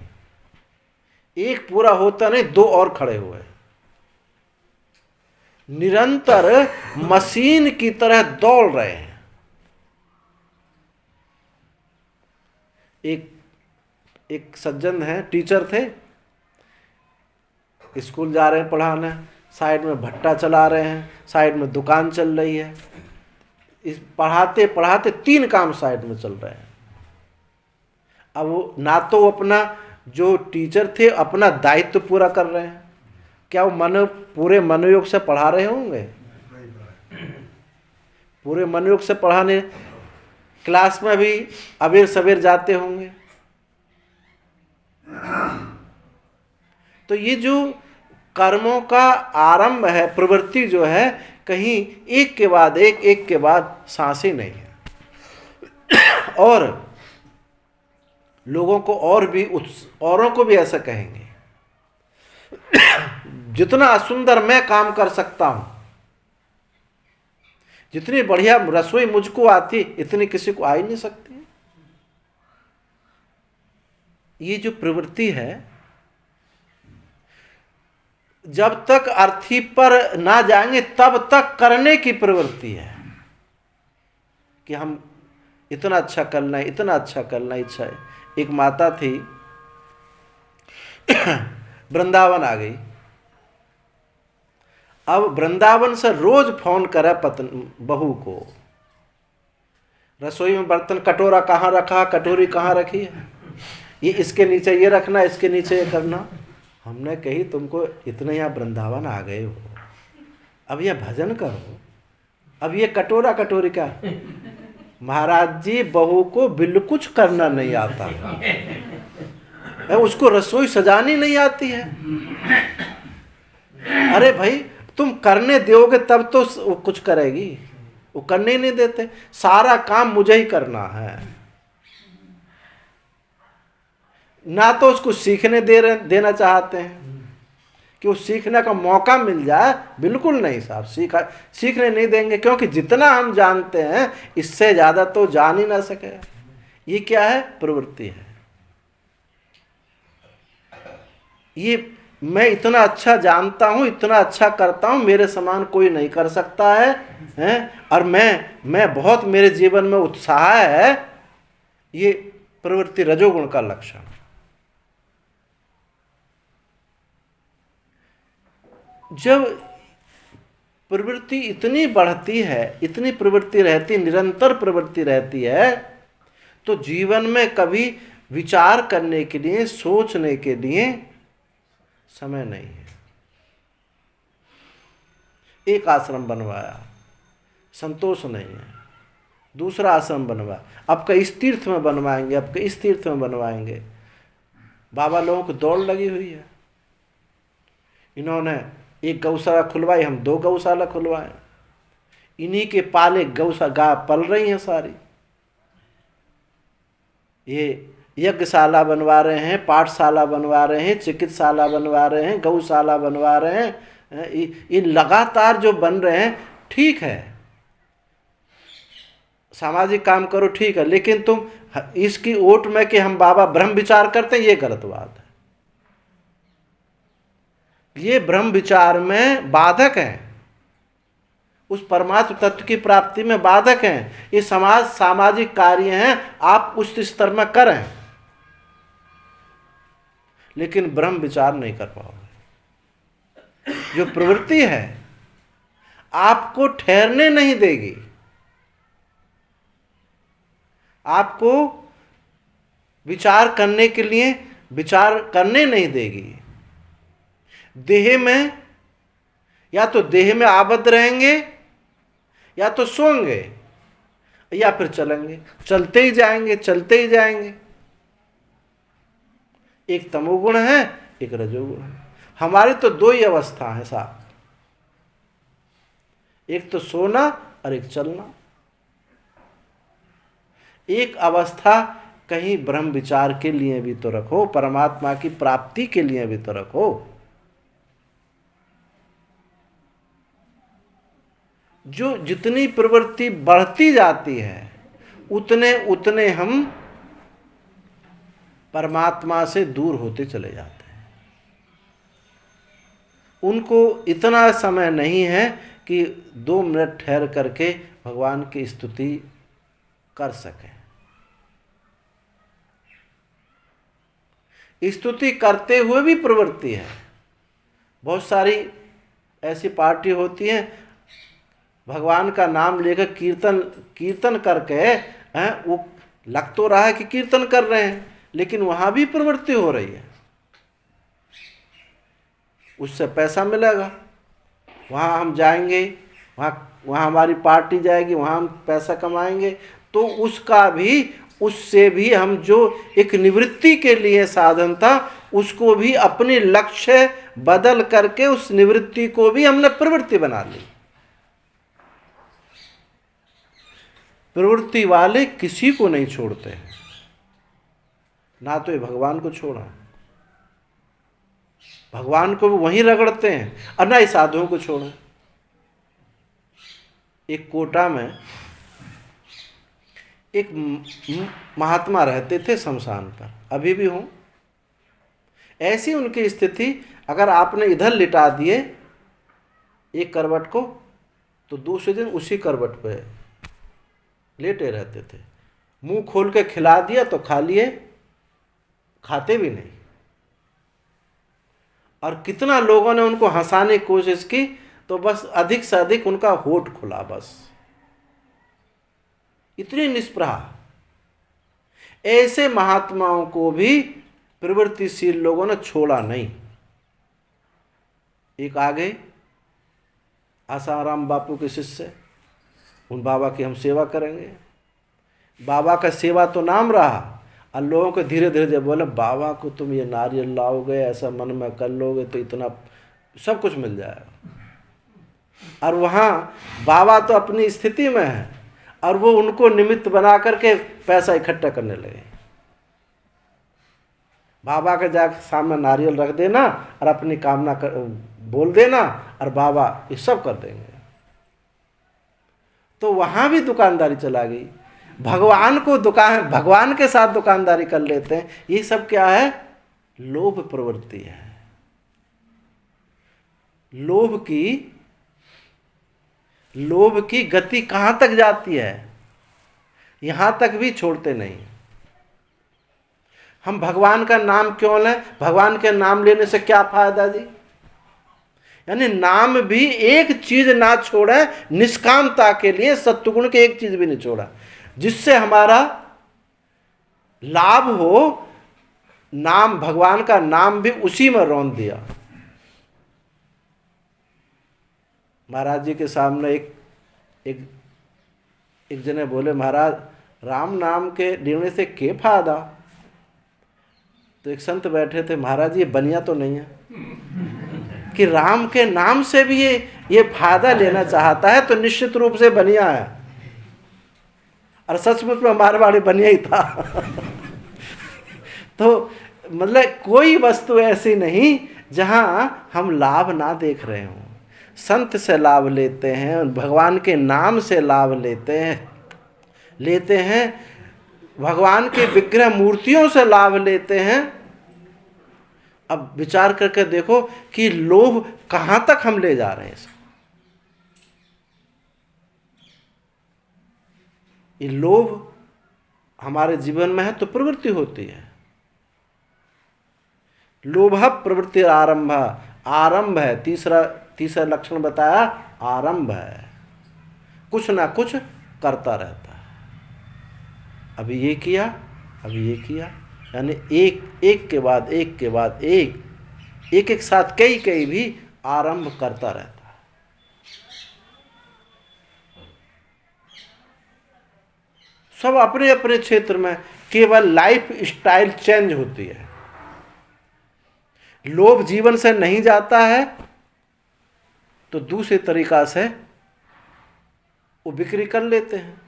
एक पूरा होता नहीं, दो और खड़े हुए, निरंतर मशीन की तरह दौड़ रहे हैं। एक सज्जन हैं, टीचर थे, स्कूल जा रहे हैं पढ़ाने, साइड में भट्टा चला रहे हैं, साइड में दुकान चल रही है। इस पढ़ाते पढ़ाते 3 काम साइड में चल रहे हैं। अब वो ना तो वो अपना, जो टीचर थे, अपना दायित्व पूरा कर रहे हैं, क्या वो पूरे मनोयोग से पढ़ा रहे होंगे? पूरे मनोयोग से पढ़ाने, क्लास में भी अबेर सवेर जाते होंगे। तो ये जो कर्मों का आरंभ है, प्रवृत्ति जो है, कहीं एक के बाद एक के बाद सांसें नहीं है। और लोगों को और भी औरों को भी ऐसा कहेंगे, जितना सुंदर मैं काम कर सकता हूं, जितनी बढ़िया रसोई मुझको आती, इतनी किसी को आ ही नहीं सकती। ये जो प्रवृत्ति है, जब तक अर्थी पर ना जाएंगे तब तक करने की प्रवृत्ति है कि हम इतना अच्छा करना है, इतना अच्छा करना इच्छा है। एक माता थी, वृंदावन आ गई। अब वृंदावन से रोज फोन करे बहू को, रसोई में बर्तन, कटोरा कहाँ रखा, कटोरी कहाँ रखी है, ये इसके नीचे ये रखना, इसके नीचे ये करना। हमने कही तुमको इतने यहाँ वृंदावन आ गए हो, अब ये भजन करो, अब ये कटोरा कटोरी का। महाराज जी, बहू को बिल्कुल करना नहीं आता, उसको रसोई सजानी नहीं आती है। अरे भाई, तुम करने दोगे तब तो वो कुछ करेगी, वो करने ही नहीं देते। सारा काम मुझे ही करना है, ना तो उसको सीखने देना चाहते हैं कि वो सीखने का मौका मिल जाए। बिल्कुल नहीं साहब, सीखने नहीं देंगे, क्योंकि जितना हम जानते हैं इससे ज़्यादा तो जान ही ना सके। ये क्या है? प्रवृत्ति है। ये मैं इतना अच्छा जानता हूँ, इतना अच्छा करता हूँ, मेरे समान कोई नहीं कर सकता है, और मैं बहुत, मेरे जीवन में उत्साह है। ये प्रवृत्ति रजोगुण का लक्षण। जब प्रवृत्ति इतनी बढ़ती है, इतनी प्रवृत्ति रहती, निरंतर प्रवृत्ति रहती है, तो जीवन में कभी विचार करने के लिए, सोचने के लिए समय नहीं है। एक आश्रम बनवाया, संतोष नहीं है, दूसरा आश्रम बनवाया, अब कई इस तीर्थ में बनवाएंगे, अब कई इस तीर्थ में बनवाएंगे। बाबा लोगों को दौड़ लगी हुई है। इन्होंने एक गौशाला खुलवाई, हम 2 गौशाला खुलवाए। इन्हीं के पाले गौशाला पल रही हैं सारी। ये यज्ञशाला बनवा रहे हैं, पाठशाला बनवा रहे हैं, चिकित्साला बनवा रहे हैं, गौशाला बनवा रहे हैं। ये लगातार जो बन रहे हैं, ठीक है, सामाजिक काम करो, ठीक है, लेकिन तुम इसकी ओट में कि हम बाबा ब्रह्म विचार करते हैं, ये गलत बात है। ये ब्रह्म विचार में बाधक है, उस परमात्म तत्व की प्राप्ति में बाधक हैं। ये सामाजिक कार्य हैं, आप उस स्तर में करें, लेकिन ब्रह्म विचार नहीं कर पाओगे। जो प्रवृत्ति है आपको ठहरने नहीं देगी, आपको विचार करने के लिए विचार करने नहीं देगी। देह में, या तो देह में आबद्ध रहेंगे, या तो सोएंगे, या फिर चलेंगे, चलते ही जाएंगे, चलते ही जाएंगे। एक तमोगुण है, एक रजोगुण है। हमारी तो 2 ही अवस्था है साहब, एक तो सोना और एक चलना। एक अवस्था कहीं ब्रह्म विचार के लिए भी तो रखो, परमात्मा की प्राप्ति के लिए भी तो रखो। जो जितनी प्रवृत्ति बढ़ती जाती है, उतने उतने हम परमात्मा से दूर होते चले जाते हैं। उनको इतना समय नहीं है कि 2 मिनट ठहर करके भगवान की स्तुति कर सकें। स्तुति करते हुए भी प्रवृत्ति है। बहुत सारी ऐसी पार्टी होती है, भगवान का नाम लेकर कीर्तन करके वो लग तो रहा है कि कीर्तन कर रहे हैं, लेकिन वहां भी प्रवृत्ति हो रही है। उससे पैसा मिलेगा, वहां हम जाएंगे, वहां हमारी पार्टी जाएगी, वहां हम पैसा कमाएंगे, तो उससे भी हम जो एक निवृत्ति के लिए साधन था, उसको भी अपने लक्ष्य बदल करके उस निवृत्ति को भी हमने प्रवृत्ति बना ली। प्रवृत्ति वाले किसी को नहीं छोड़ते हैं, ना तो ये भगवान को छोड़ा, भगवान को वहीं रगड़ते हैं, और ना ही साधुओं को छोड़ा। एक कोटा में एक महात्मा रहते थे शमशान पर, अभी भी हों। ऐसी उनकी स्थिति, अगर आपने इधर लिटा दिए एक करवट को, तो दूसरे दिन उसी करवट पे लेटे रहते थे। मुंह खोल के खिला दिया तो खा लिए, खाते भी नहीं। और कितना लोगों ने उनको हंसाने की कोशिश की, तो बस अधिक से अधिक उनका होठ खुला, बस इतनी निष्प्रहा। ऐसे महात्माओं को भी प्रवृत्तिशील लोगों ने छोड़ा नहीं। एक आगे आसाराम बापू के शिष्य, उन बाबा की हम सेवा करेंगे। बाबा का सेवा तो नाम रहा, और लोगों को धीरे धीरे जब बोले बाबा को तुम ये नारियल लाओगे, ऐसा मन में कर लोगे तो इतना सब कुछ मिल जाएगा। और वहाँ बाबा तो अपनी स्थिति में है, और वो उनको निमित्त बना करके पैसा इकट्ठा करने लगे। बाबा के जाकर सामने नारियल रख देना और अपनी कामना बोल देना, और बाबा ये सब कर देंगे। तो वहाँ भी दुकानदारी चला गई। भगवान के साथ दुकानदारी कर लेते हैं। ये सब क्या है? लोभ प्रवृत्ति है। लोभ की गति कहाँ तक जाती है? यहाँ तक भी छोड़ते नहीं। हम भगवान का नाम क्यों लें? भगवान के नाम लेने से क्या फायदा जी? यानी नाम भी एक चीज ना छोड़े, निष्कामता के लिए सत्वगुण के एक चीज भी नहीं छोड़ा, जिससे हमारा लाभ हो। नाम, भगवान का नाम भी उसी में रौंद दिया। महाराज जी के सामने एक जने बोले, महाराज राम नाम के लेने से क्या फायदा? तो एक संत बैठे थे, महाराज ये बनिया तो नहीं है कि राम के नाम से भी ये फायदा लेना चाहता है, तो निश्चित रूप से बनिया है। और सचमुच में मारवाड़ी बनिया ही था। तो मतलब कोई वस्तु ऐसी नहीं जहां हम लाभ ना देख रहे हों। संत से लाभ लेते हैं, भगवान के नाम से लाभ लेते हैं, भगवान के विग्रह मूर्तियों से लाभ लेते हैं। अब विचार करके देखो कि लोभ कहां तक हम ले जा रहे हैं इसको। ये लोभ हमारे जीवन में है तो प्रवृत्ति होती है। लोभ प्रवृत्ति आरंभ, आरंभ है। तीसरा लक्षण बताया, आरंभ है। कुछ ना कुछ करता रहता है। अभी ये किया, अभी ये किया, यानी एक के बाद एक साथ कई भी आरंभ करता रहता है। सब अपने अपने क्षेत्र में, केवल लाइफ स्टाइल चेंज होती है। लोभ जीवन से नहीं जाता है तो दूसरे तरीका से वो बिक्री कर लेते हैं।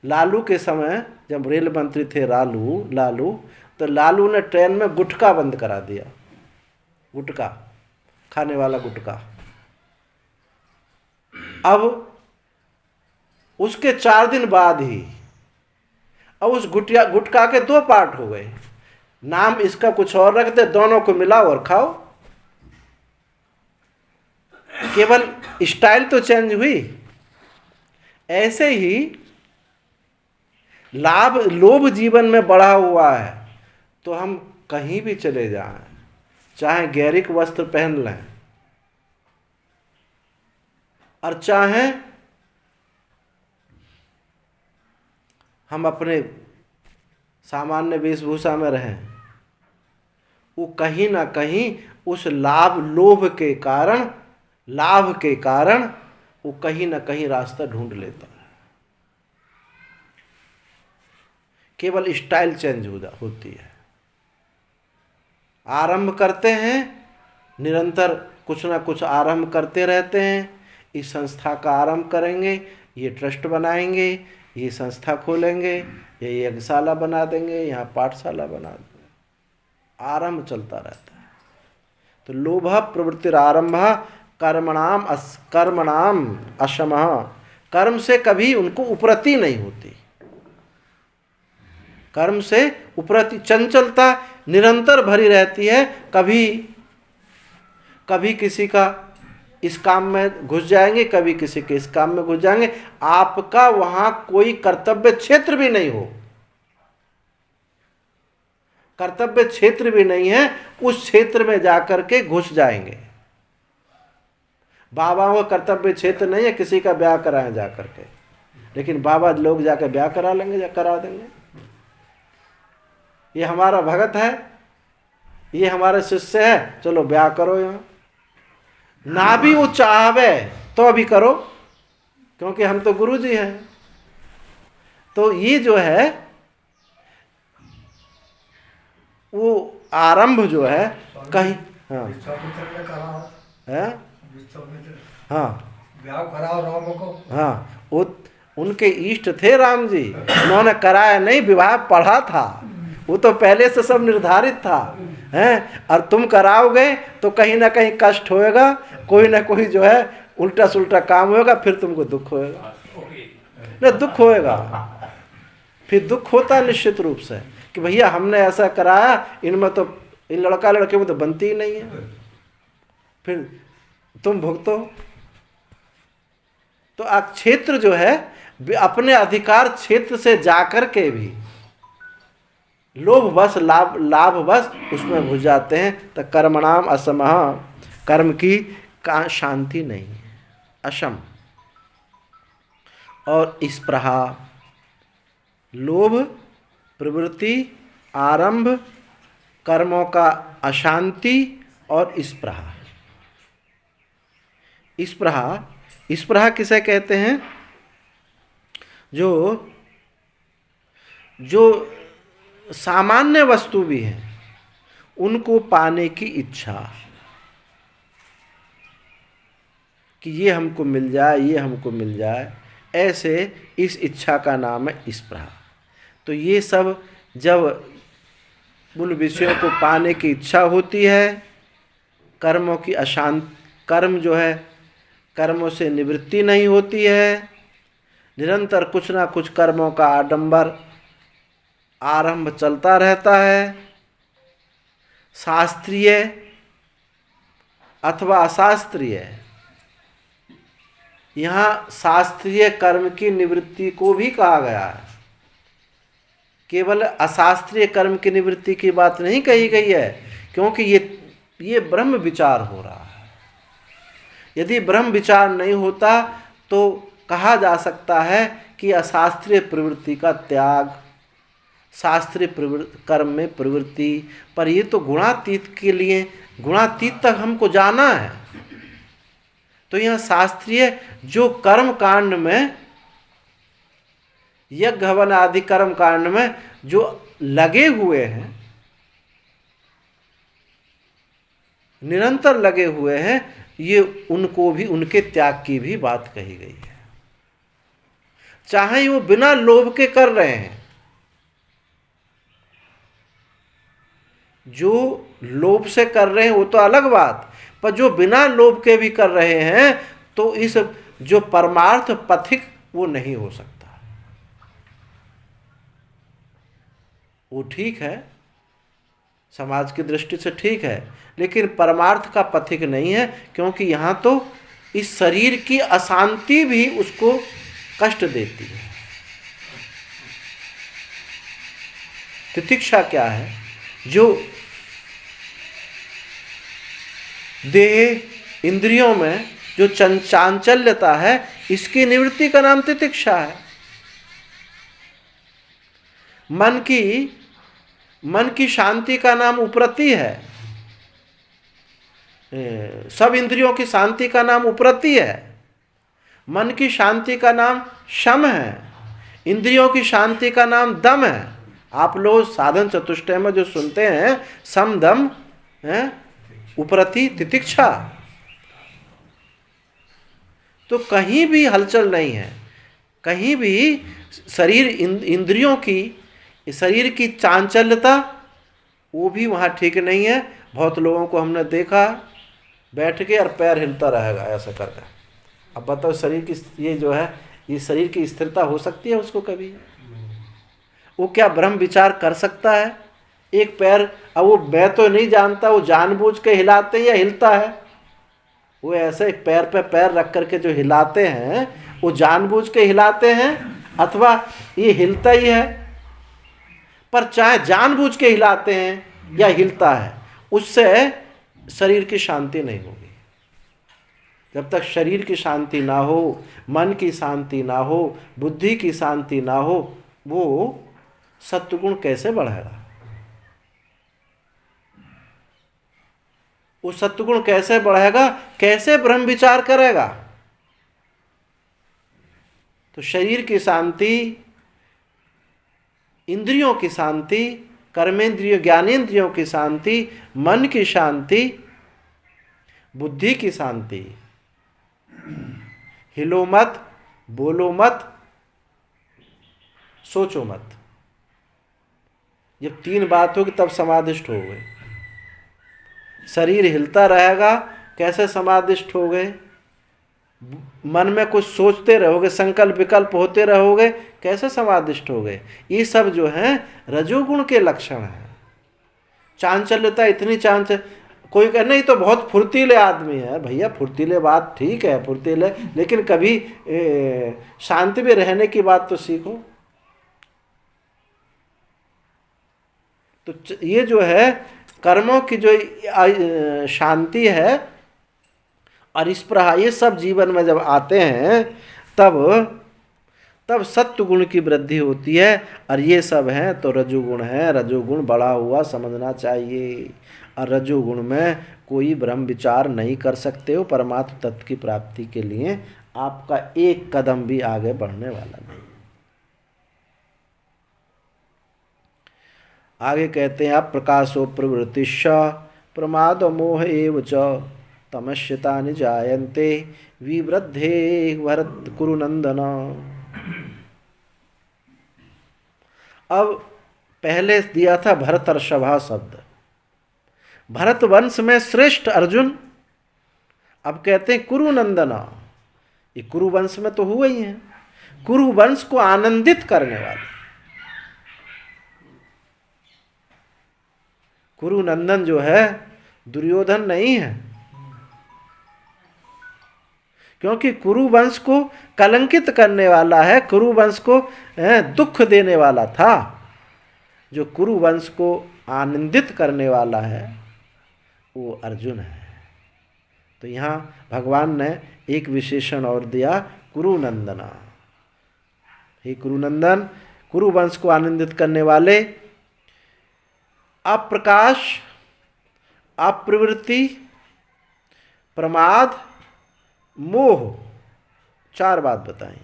लालू के समय जब रेल मंत्री थे लालू, तो लालू ने ट्रेन में गुटखा बंद करा दिया। गुटखा, खाने वाला गुटखा। अब उसके 4 दिन बाद ही अब उस गुटखा के 2 पार्ट हो गए, नाम इसका कुछ और रख दे, दोनों को मिलाओ और खाओ। केवल स्टाइल तो चेंज हुई। ऐसे ही लोभ जीवन में बढ़ा हुआ है तो हम कहीं भी चले जाएं, चाहे गैरिक वस्त्र पहन लें और चाहे हम अपने सामान्य वेशभूषा में रहें, वो कहीं ना कहीं उस लोभ के कारण, लाभ के कारण वो कहीं ना कहीं रास्ता ढूंढ लेता है। केवल स्टाइल चेंज होती है। आरंभ करते हैं, निरंतर कुछ ना कुछ आरंभ करते रहते हैं। इस संस्था का आरंभ करेंगे, ये ट्रस्ट बनाएंगे, ये संस्था खोलेंगे, ये यज्ञशाला बना देंगे, यहाँ पाठशाला बना देंगे, आरंभ चलता रहता है। तो लोभ प्रवृत्तिरारंभ कर्मणाम अशमः, कर्म से कभी उनको उपरति नहीं होती। कर्म से उपरति चंचलता निरंतर भरी रहती है। कभी किसी का इस काम में घुस जाएंगे, कभी किसी के इस काम में घुस जाएंगे। आपका वहां कोई कर्तव्य क्षेत्र भी नहीं हो, कर्तव्य क्षेत्र भी नहीं है, उस क्षेत्र में जाकर के घुस जाएंगे। बाबा का कर्तव्य क्षेत्र नहीं है किसी का ब्याह कराएं जाकर के, लेकिन बाबा लोग जाकर ब्याह करा लेंगे या करा देंगे। ये हमारा भगत है, ये हमारे शिष्य है, चलो ब्याह करो। यहाँ ना भी वो चाहवे तो अभी करो, क्योंकि हम तो गुरु जी हैं। तो ये जो है वो आरंभ जो है कहीं, हाँ हाँ, वो उनके इष्ट थे राम जी, उन्होंने कराया नहीं, विवाह पढ़ा था, वो तो पहले से सब निर्धारित था हैं। और तुम कराओगे तो कहीं ना कहीं कष्ट होएगा, कोई ना कोई जो है उल्टा सुल्टा काम होएगा, फिर तुमको दुख होएगा, नहीं दुख होएगा, फिर दुख होता निश्चित रूप से कि भैया हमने ऐसा कराया, इनमें तो इन लड़का लड़के में तो बनती ही नहीं है, फिर तुम भुगतो। तो क्षेत्र जो है अपने अधिकार क्षेत्र से जाकर के भी लोभ बस लाभ बस उसमें घुस जाते हैं। तो कर्मणाम असमः, कर्म की शांति नहीं है, अशम। और स्पृहा, लोभ प्रवृत्ति, आरंभ, कर्मों का अशांति और स्पृहा। स्पृहा किसे कहते हैं? जो सामान्य वस्तु भी हैं उनको पाने की इच्छा, कि ये हमको मिल जाए, ये हमको मिल जाए, ऐसे इस इच्छा का नाम है स्पृहा। तो ये सब जब उन विषयों को पाने की इच्छा होती है, कर्मों की कर्म जो है कर्मों से निवृत्ति नहीं होती है, निरंतर कुछ ना कुछ कर्मों का आडंबर आरंभ चलता रहता है, शास्त्रीय अथवा अशास्त्रीय। यहाँ शास्त्रीय कर्म की निवृत्ति को भी कहा गया है, केवल अशास्त्रीय कर्म की निवृत्ति की बात नहीं कही गई है, क्योंकि ये ब्रह्म विचार हो रहा है। यदि ब्रह्म विचार नहीं होता तो कहा जा सकता है कि अशास्त्रीय प्रवृत्ति का त्याग, शास्त्रीय कर्म में प्रवृत्ति। पर ये तो गुणातीत के लिए, गुणातीत तक हमको जाना है। तो यह शास्त्रीय जो कर्म कांड में, यज्ञ हवन आदि कर्म कांड में जो लगे हुए हैं, निरंतर लगे हुए हैं, ये उनको भी, उनके त्याग की भी बात कही गई है। चाहे वो बिना लोभ के कर रहे हैं, जो लोभ से कर रहे हैं वो तो अलग बात, पर जो बिना लोभ के भी कर रहे हैं, तो इस जो परमार्थ पथिक वो नहीं हो सकता। वो ठीक है, समाज की दृष्टि से ठीक है, लेकिन परमार्थ का पथिक नहीं है, क्योंकि यहाँ तो इस शरीर की अशांति भी उसको कष्ट देती है। तितिक्षा क्या है? जो देह इंद्रियों में जो चांचल्यता है, इसकी निवृत्ति का नाम तितिक्षा है। मन की शांति का नाम उपरति है। सब इंद्रियों की शांति का नाम उपरति है। मन की शांति का नाम शम है। इंद्रियों की शांति का नाम दम है। आप लोग साधन चतुष्टय में जो सुनते हैं, सम दम उपरति तितिक्षा, तो कहीं भी हलचल नहीं है, कहीं भी शरीर इंद्रियों की, शरीर की चांचल्यता वो भी वहाँ ठीक नहीं है। बहुत लोगों को हमने देखा बैठ के और पैर हिलता रहेगा ऐसा करके। अब बताओ, शरीर की ये जो है, ये शरीर की स्थिरता हो सकती है उसको कभी? वो क्या ब्रह्म विचार कर सकता है? एक पैर, अब वो मैं तो नहीं जानता वो जानबूझ के हिलाते हैं या हिलता है। वो ऐसे पैर पे पैर रख करके जो हिलाते हैं, वो जानबूझ के हिलाते हैं अथवा ये हिलता ही है। पर चाहे जानबूझ के हिलाते हैं या हिलता है, उससे शरीर की शांति नहीं होगी। जब तक शरीर की शांति ना हो, मन की शांति ना हो, बुद्धि की शांति ना हो, वो सत्वगुण कैसे बढ़ेगा? वो सत्वगुण कैसे बढ़ेगा? कैसे ब्रह्म विचार करेगा? तो शरीर की शांति, इंद्रियों की शांति, कर्मेंद्रियों ज्ञानेंद्रियों की शांति, मन की शांति, बुद्धि की शांति। हिलो मत, बोलो मत, सोचो मत। जब तीन बात होगी तब समाधिष्ठ हो गए। शरीर हिलता रहेगा, कैसे समाधिष्ठ हो गए? मन में कुछ सोचते रहोगे, संकल्प विकल्प होते रहोगे, कैसे समाधिष्ठ हो गए? ये सब जो है रजोगुण के लक्षण है। चांचल्यता, इतनी चांचल, कोई कहे नहीं तो बहुत फुर्तीले आदमी है। भैया फुर्तीले बात ठीक है, फुर्तीले, लेकिन कभी शांति में रहने की बात तो सीखो। तो ये जो है कर्मों की जो शांति है और इस प्रकार ये सब जीवन में जब आते हैं, तब सत्व गुण की वृद्धि होती है। और ये सब हैं तो रजोगुण है। रजोगुण बढ़ा हुआ समझना चाहिए। और रजोगुण में कोई ब्रह्म विचार नहीं कर सकते हो। परमात्म तत्व की प्राप्ति के लिए आपका एक कदम भी आगे बढ़ने वाला नहीं। आगे कहते हैं, अप्रकाशो प्रवृत्तिश्च प्रमाद मोह एव च तमस्यतानि जायन्ते विवृद्धे भरत कुरुनंदन। अब पहले दिया था भरतर्षभा शब्द, भरत वंश में श्रेष्ठ अर्जुन। अब कहते हैं कुरुनंदन। ये कुरु वंश में तो हुए ही हैं, कुरु वंश को आनंदित करने वाले। कुरुनंदन जो है दुर्योधन नहीं है, क्योंकि कुरु वंश को कलंकित करने वाला है, कुरु वंश को दुख देने वाला था। जो कुरु वंश को आनंदित करने वाला है वो अर्जुन है। तो यहाँ भगवान ने एक विशेषण और दिया, कुरुनंदना। हे कुरुनंदन, कुरु वंश को आनंदित करने वाले, अप्रकाश, अप्रवृत्ति, प्रमाद, मोह, चार बात बताई।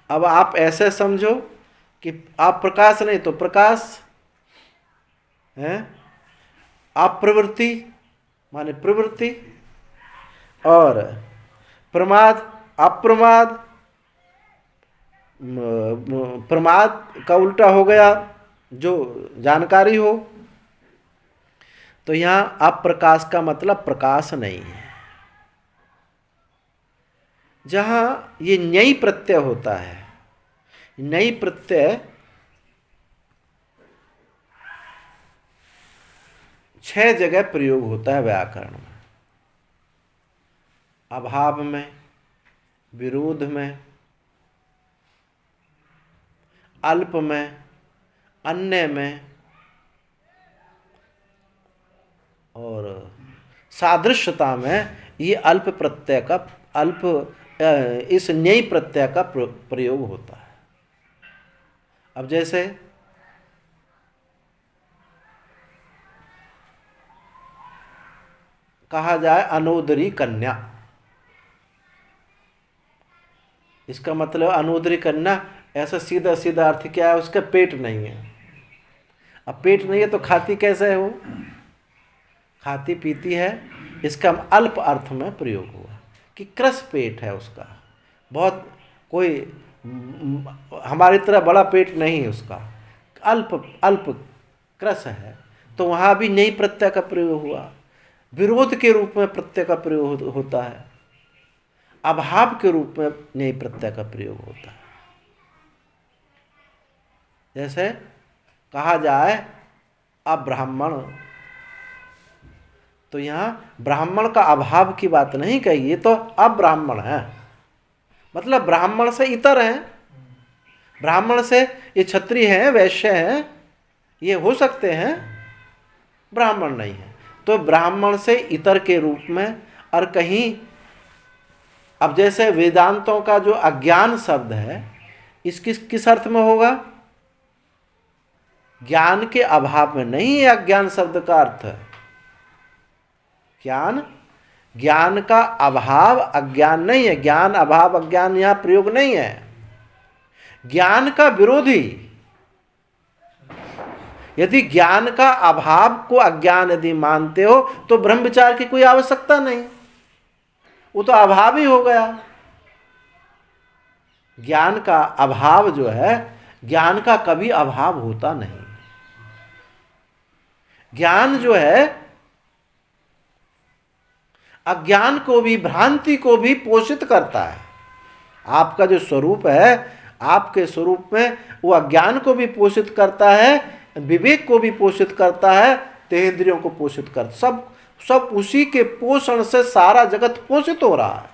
अब आप ऐसे समझो कि आप प्रकाश नहीं तो प्रकाश है, अप्रवृत्ति माने प्रवृत्ति, और प्रमाद अप्रमाद। प्रमाद का उल्टा हो गया जो जानकारी हो। तो यहाँ अप्रकाश का मतलब प्रकाश नहीं है। जहाँ ये न्ययी प्रत्यय होता है, न्ययी प्रत्यय 6 जगह प्रयोग होता है व्याकरण में। अभाव में, विरोध में, अल्प में, अन्य में और सादृश्यता में। ये अल्प प्रत्यय का इस न्ययी प्रत्यय का प्रयोग होता है। अब जैसे कहा जाए अनोदरी कन्या, इसका मतलब अनोदरी कन्या, ऐसा सीधा सीधा अर्थ क्या है? उसका पेट नहीं है। अब पेट नहीं है तो खाती कैसे है? वो खाती पीती है। इसका अल्प अर्थ में प्रयोग हुआ कि क्रस पेट है उसका, बहुत कोई हमारी तरह बड़ा पेट नहीं है उसका, अल्प अल्प क्रस है। तो वहाँ भी नई प्रत्यय का प्रयोग हुआ। विरोध के रूप में प्रत्यय का प्रयोग होता है, अभाव के रूप में नई प्रत्यय का प्रयोग होता है। जैसे कहा जाए अब्राह्मण, तो यहाँ ब्राह्मण का अभाव की बात नहीं कही, ये तो अब्राह्मण है, मतलब ब्राह्मण से इतर हैं। ब्राह्मण से ये क्षत्रिय हैं, वैश्य हैं, ये हो सकते हैं, ब्राह्मण नहीं है। तो ब्राह्मण से इतर के रूप में। और कहीं अब जैसे वेदांतों का जो अज्ञान शब्द है, इस किस अर्थ में होगा? ज्ञान के अभाव में नहीं है अज्ञान शब्द का अर्थ। ज्ञान का अभाव अज्ञान नहीं है। ज्ञान अभाव अज्ञान यहां प्रयोग नहीं है। ज्ञान का विरोधी। यदि ज्ञान का अभाव को अज्ञान यदि मानते हो तो ब्रह्म विचार की कोई आवश्यकता नहीं, वो तो अभाव ही हो गया। ज्ञान का अभाव जो है, ज्ञान का कभी अभाव होता नहीं। ज्ञान जो है अज्ञान को भी, भ्रांति को भी पोषित करता है। आपका जो स्वरूप है, आपके स्वरूप में वो अज्ञान को भी पोषित करता है, विवेक को भी पोषित करता है, तेन्द्रियों को पोषित करता, सब उसी के पोषण से सारा जगत पोषित हो रहा है।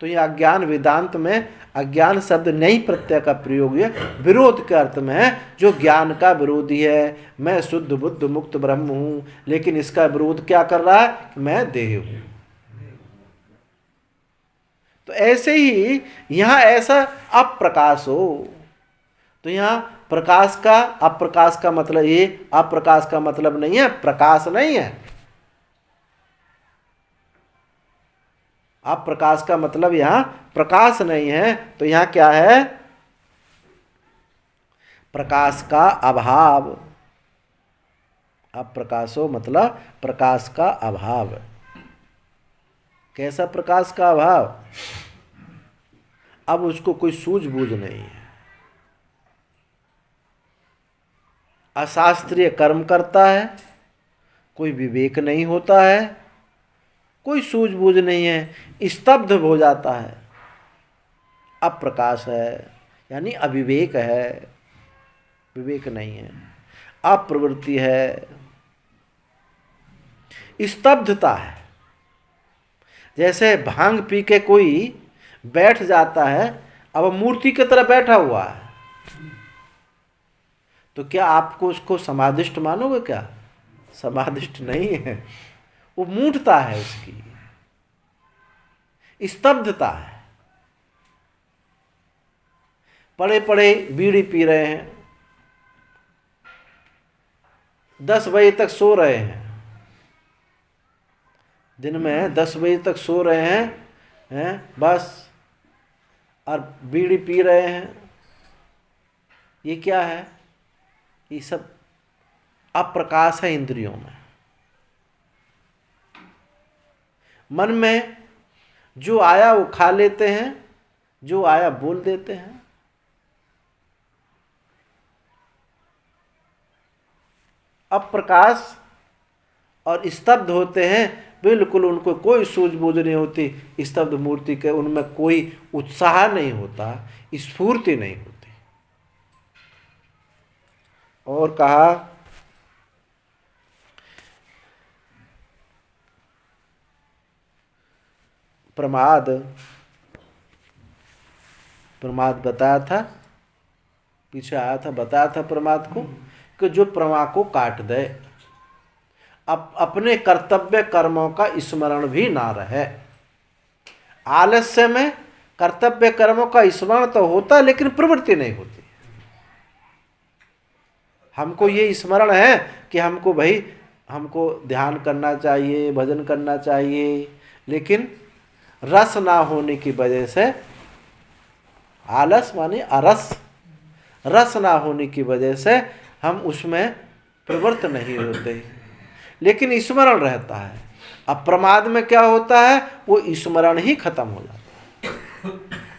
तो यह अज्ञान वेदांत में अज्ञान शब्द नई प्रत्यय का प्रयोग है विरोध के अर्थ में है, जो ज्ञान का विरोधी है। मैं शुद्ध बुद्ध मुक्त ब्रह्म हूं, लेकिन इसका विरोध क्या कर रहा है? मैं देह हूं। तो ऐसे ही यहां ऐसा अप्रकाश हो, तो यहां प्रकाश का, अप्रकाश का मतलब, ये अप्रकाश का मतलब नहीं है प्रकाश नहीं है। अप्रकाश का मतलब यहां प्रकाश नहीं है। तो यहां क्या है? प्रकाश का अभाव। अप्रकाशो मतलब प्रकाश का अभाव। कैसा प्रकाश का अभाव? अब उसको कोई सूझबूझ नहीं है, अशास्त्रीय कर्म करता है, कोई विवेक नहीं होता है, कोई सूझबूझ नहीं है, स्तब्ध हो जाता है। अप्रकाश है यानी अविवेक है, विवेक नहीं है, अप्रवृत्ति है, स्तब्धता है। जैसे भांग पी के कोई बैठ जाता है, अब मूर्ति की तरह बैठा हुआ है, तो क्या आपको उसको समाधिष्ट मानोगे? क्या समाधिष्ट नहीं है, वो मूढ़ता है, उसकी स्तब्धता है। पड़े पड़े बीड़ी पी रहे हैं, 10 बजे तक सो रहे हैं, दिन में 10 बजे तक सो रहे हैं बस, और बीड़ी पी रहे हैं। ये क्या है? ये सब अप्रकाश है इंद्रियों में। मन में जो आया वो खा लेते हैं, जो आया बोल देते हैं। अप्रकाश और स्तब्ध होते हैं बिल्कुल उनको कोई सूझबूझ नहीं होती, स्तब्ध मूर्ति के उनमें कोई उत्साह नहीं होता, स्फूर्ति नहीं होती। और कहा प्रमाद बताया था, पीछे आया था, बताया था प्रमाद को कि जो प्रमा को काट दे, अपने कर्तव्य कर्मों का स्मरण भी ना रहे। आलस्य में कर्तव्य कर्मों का स्मरण तो होता लेकिन प्रवृत्ति नहीं होती। हमको ये स्मरण है कि हमको ध्यान करना चाहिए, भजन करना चाहिए, लेकिन रस ना होने की वजह से, आलस माने अरस, रस ना होने की वजह से हम उसमें प्रवृत्त नहीं होते, लेकिन स्मरण रहता है। अब प्रमाद में क्या होता है, वो स्मरण ही खत्म हो जाता है।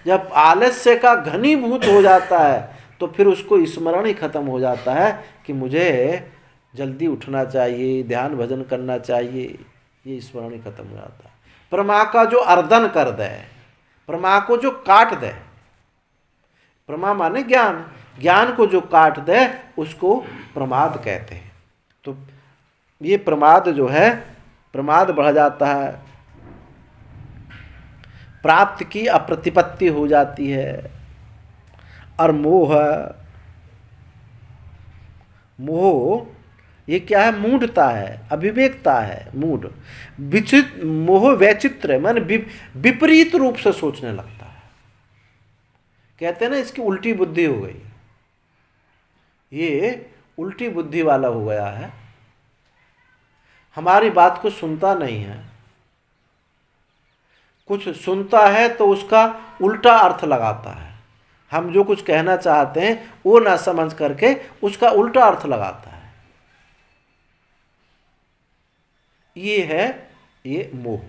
जब आलस्य का घनीभूत हो जाता है तो फिर उसको स्मरण ही खत्म हो जाता है कि मुझे जल्दी उठना चाहिए, ध्यान भजन करना चाहिए, ये स्मरण ही खत्म हो जाता है। प्रमा का जो अर्दन कर दे, प्रमा को जो काट दे, प्रमा माने ज्ञान, ज्ञान को जो काट दे उसको प्रमाद कहते हैं। तो ये प्रमाद जो है, प्रमाद बढ़ जाता है, प्राप्त की अप्रतिपत्ति हो जाती है। और मोह, ये क्या है, मूढ़ता है, अविवेकता है, मूढ़, विचित्र, मोह वैचित्र माने विपरीत रूप से सोचने लगता है। कहते हैं ना इसकी उल्टी बुद्धि हो गई, ये उल्टी बुद्धि वाला हो गया है, हमारी बात को सुनता नहीं है, कुछ सुनता है तो उसका उल्टा अर्थ लगाता है, हम जो कुछ कहना चाहते हैं वो ना समझ करके उसका उल्टा अर्थ लगाता है। ये है ये मोह।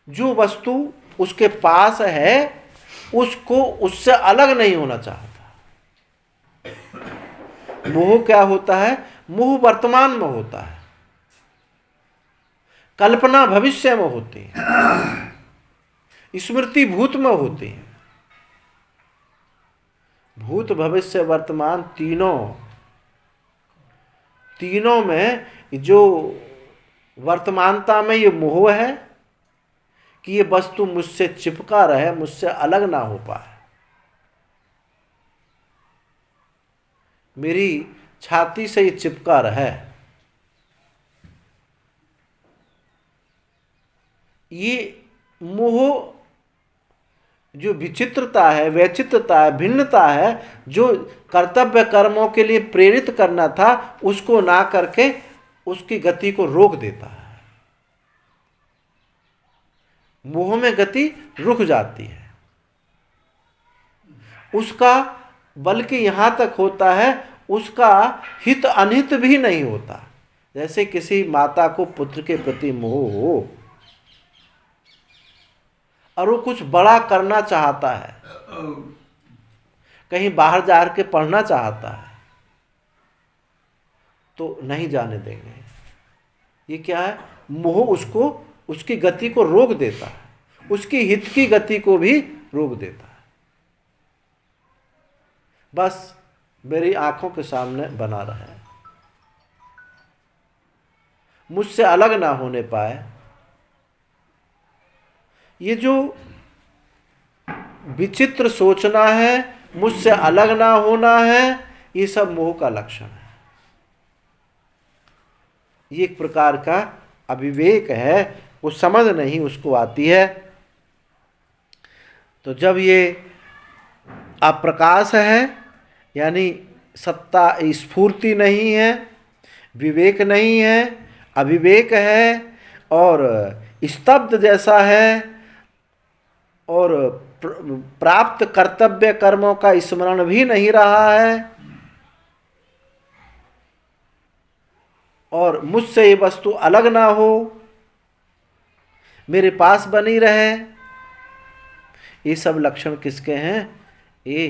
जो वस्तु उसके पास है उसको उससे अलग नहीं होना चाहता। मोह क्या होता है, मोह वर्तमान में होता है, कल्पना भविष्य में होती है, स्मृति भूत में होती है। भूत भविष्य वर्तमान तीनों में जो वर्तमानता में ये मोह है कि ये वस्तु मुझसे चिपका रहे, मुझसे अलग ना हो पाए। मेरी छाती से ये चिपका रहे, ये मोह जो विचित्रता है, वैचित्रता है, भिन्नता है, जो कर्तव्य कर्मों के लिए प्रेरित करना था उसको ना करके उसकी गति को रोक देता है। मोह में गति रुक जाती है उसका, बल्कि यहां तक होता है उसका हित अनहित भी नहीं होता। जैसे किसी माता को पुत्र के प्रति मोह हो और वो कुछ बड़ा करना चाहता है, कहीं बाहर जा के पढ़ना चाहता है, तो नहीं जाने देंगे। ये क्या है, मोह उसको उसकी गति को रोक देता है, उसकी हित की गति को भी रोक देता है। बस मेरी आंखों के सामने बना रहे, मुझसे अलग ना होने पाए। ये जो विचित्र सोचना है, मुझसे अलग ना होना है, ये सब मोह का लक्षण है। ये एक प्रकार का अविवेक है, वो समझ नहीं उसको आती है। तो जब ये अप्रकाश है यानी सत्ता स्फूर्ति नहीं है, विवेक नहीं है, अविवेक है और स्तब्ध जैसा है, और प्राप्त कर्तव्य कर्मों का स्मरण भी नहीं रहा है, और मुझसे ये वस्तु अलग ना हो, मेरे पास बनी रहे, ये सब लक्षण किसके हैं, ये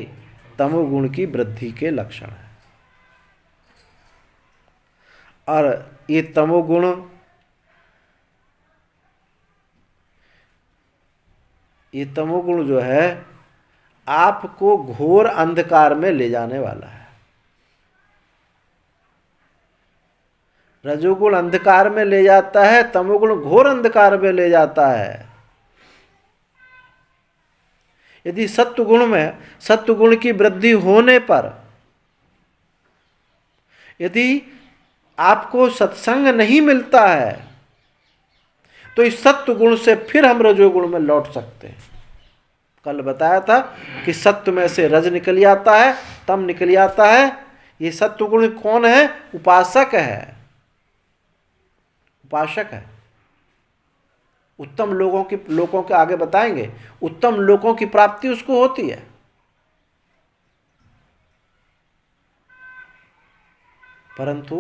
तमोगुण की वृद्धि के लक्षण हैं। और ये तमोगुण ये तमोगुण जो है आपको घोर अंधकार में ले जाने वाला है। रजोगुण अंधकार में ले जाता है, तमोगुण घोर अंधकार में ले जाता है। यदि सत्वगुण की वृद्धि होने पर यदि आपको सत्संग नहीं मिलता है तो इस सत्व गुण से फिर हम रजोगुण में लौट सकते हैं। कल बताया था कि सत्व में से रज निकल आता है, तम निकल आता है। ये सत्व गुण कौन है? उपासक है, उपासक है। उत्तम लोगों के आगे बताएंगे, उत्तम लोगों की प्राप्ति उसको होती है। परंतु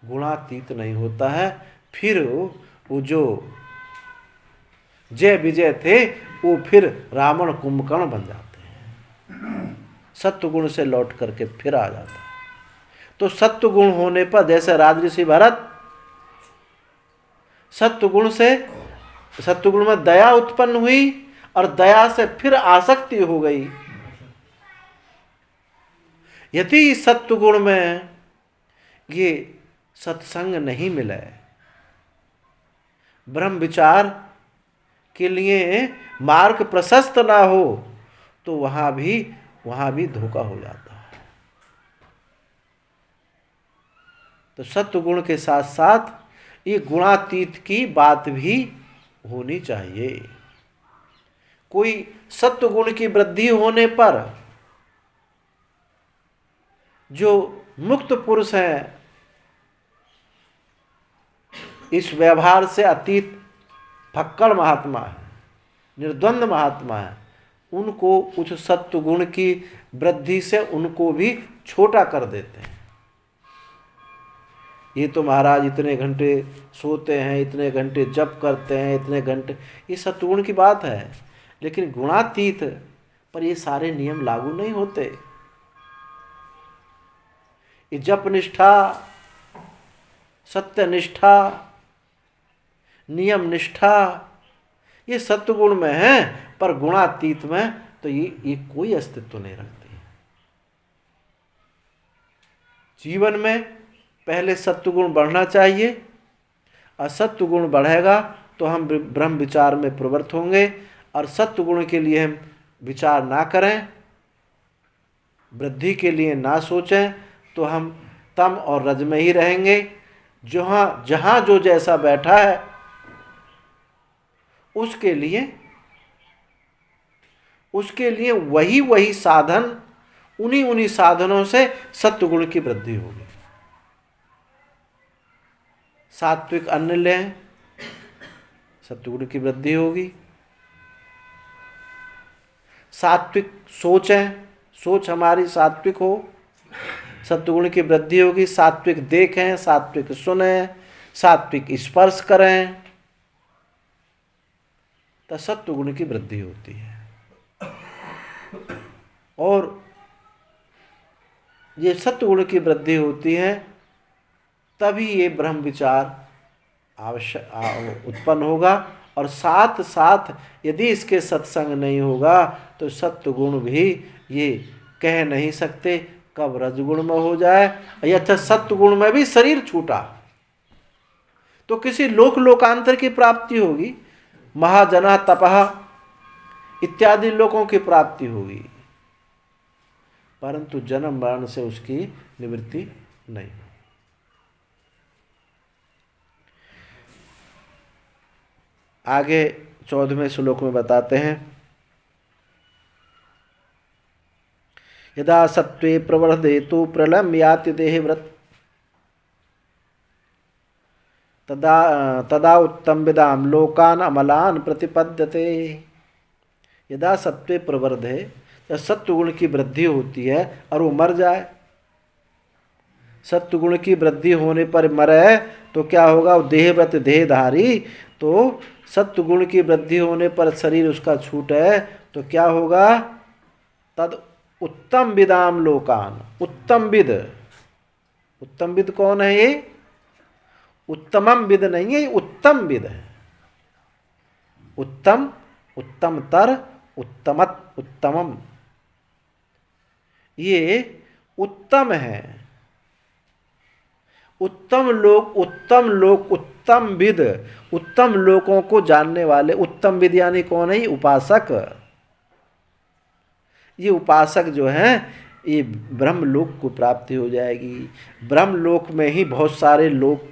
गुणातीत नहीं होता है। फिर वो जो जय विजय थे वो फिर रावण कुंभकर्ण बन जाते हैं। सत्वगुण से लौट करके फिर आ जाता है। तो सत्वगुण होने पर जैसे राजऋषि भरत, सत्वगुण में दया उत्पन्न हुई और दया से फिर आसक्ति हो गई। यदि सत्वगुण में ये सत्संग नहीं मिले, ब्रह्म विचार के लिए मार्ग प्रशस्त ना हो, तो वहां भी धोखा हो जाता है। तो सत्वगुण के साथ साथ ये गुणातीत की बात भी होनी चाहिए। कोई सत्वगुण की वृद्धि होने पर जो मुक्त पुरुष हैं, इस व्यवहार से अतीत फक्कड़ महात्मा है, निर्द्वंद महात्मा है, उनको उस सत्वगुण की वृद्धि से उनको भी छोटा कर देते हैं। ये तो महाराज इतने घंटे सोते हैं, इतने घंटे जप करते हैं, इतने घंटे, ये सत्वगुण की बात है। लेकिन गुणातीत पर ये सारे नियम लागू नहीं होते। ये जप निष्ठा, सत्य निष्ठा, नियम निष्ठा, ये सत्वगुण में है, पर गुणातीत में तो ये कोई अस्तित्व नहीं रखते। जीवन में पहले सत्वगुण बढ़ना चाहिए, और सत्वगुण बढ़ेगा तो हम ब्रह्म विचार में प्रवृत्त होंगे। और सत्वगुण के लिए हम विचार ना करें, वृद्धि के लिए ना सोचें, तो हम तम और रज में ही रहेंगे। जहाँ जो जैसा बैठा है उसके लिए वही साधन, उन्हीं साधनों से सत्वगुण की वृद्धि होगी। सात्विक अन्न लें, सत्वगुण की वृद्धि होगी। सात्विक सोच हमारी सात्विक हो, सत्वगुण की वृद्धि होगी। सात्विक देखें, सात्विक सुनें, सात्विक स्पर्श करें, तो सत्वगुण की वृद्धि होती है। और ये सत्वगुण की वृद्धि होती है तभी ये ब्रह्म विचार आवश्यक उत्पन्न होगा। और साथ साथ यदि इसके सत्संग नहीं होगा तो सत्वगुण भी ये कह नहीं सकते कब रजगुण में हो जाए, या सत्वगुण में भी शरीर छूटा तो किसी लोकांतर की प्राप्ति होगी, महाजना तपः इत्यादि लोगों की प्राप्ति होगी, परंतु जन्म मरण से उसकी निवृत्ति नहीं। आगे 14वें श्लोक में बताते हैं, यदा सत्वे प्रवर्धेतु प्रलम्ब याति देहव्रत तदा उत्तम विदाम लोकान अमलान प्रतिपद्यते। यदा सत्वे प्रवर्धे, जब सत्वगुण की वृद्धि होती है और वो मर जाए, सत्वगुण की वृद्धि होने पर मरे तो क्या होगा? वो देहव्रत देहधारी, तो सत्वगुण की वृद्धि होने पर शरीर उसका छूटे तो क्या होगा? तद उत्तम विदाम लोकान, उत्तम विद कौन है? ये उत्तमम विद नहीं है, उत्तम विद है। उत्तमतर उत्तमम, ये उत्तम है। उत्तम लोक, उत्तम विद, उत्तम लोकों को जानने वाले। उत्तम विद यानी कौन है? उपासक। ये उपासक जो हैं, ये ब्रह्मलोक को प्राप्ति हो जाएगी। ब्रह्मलोक में ही बहुत सारे लोक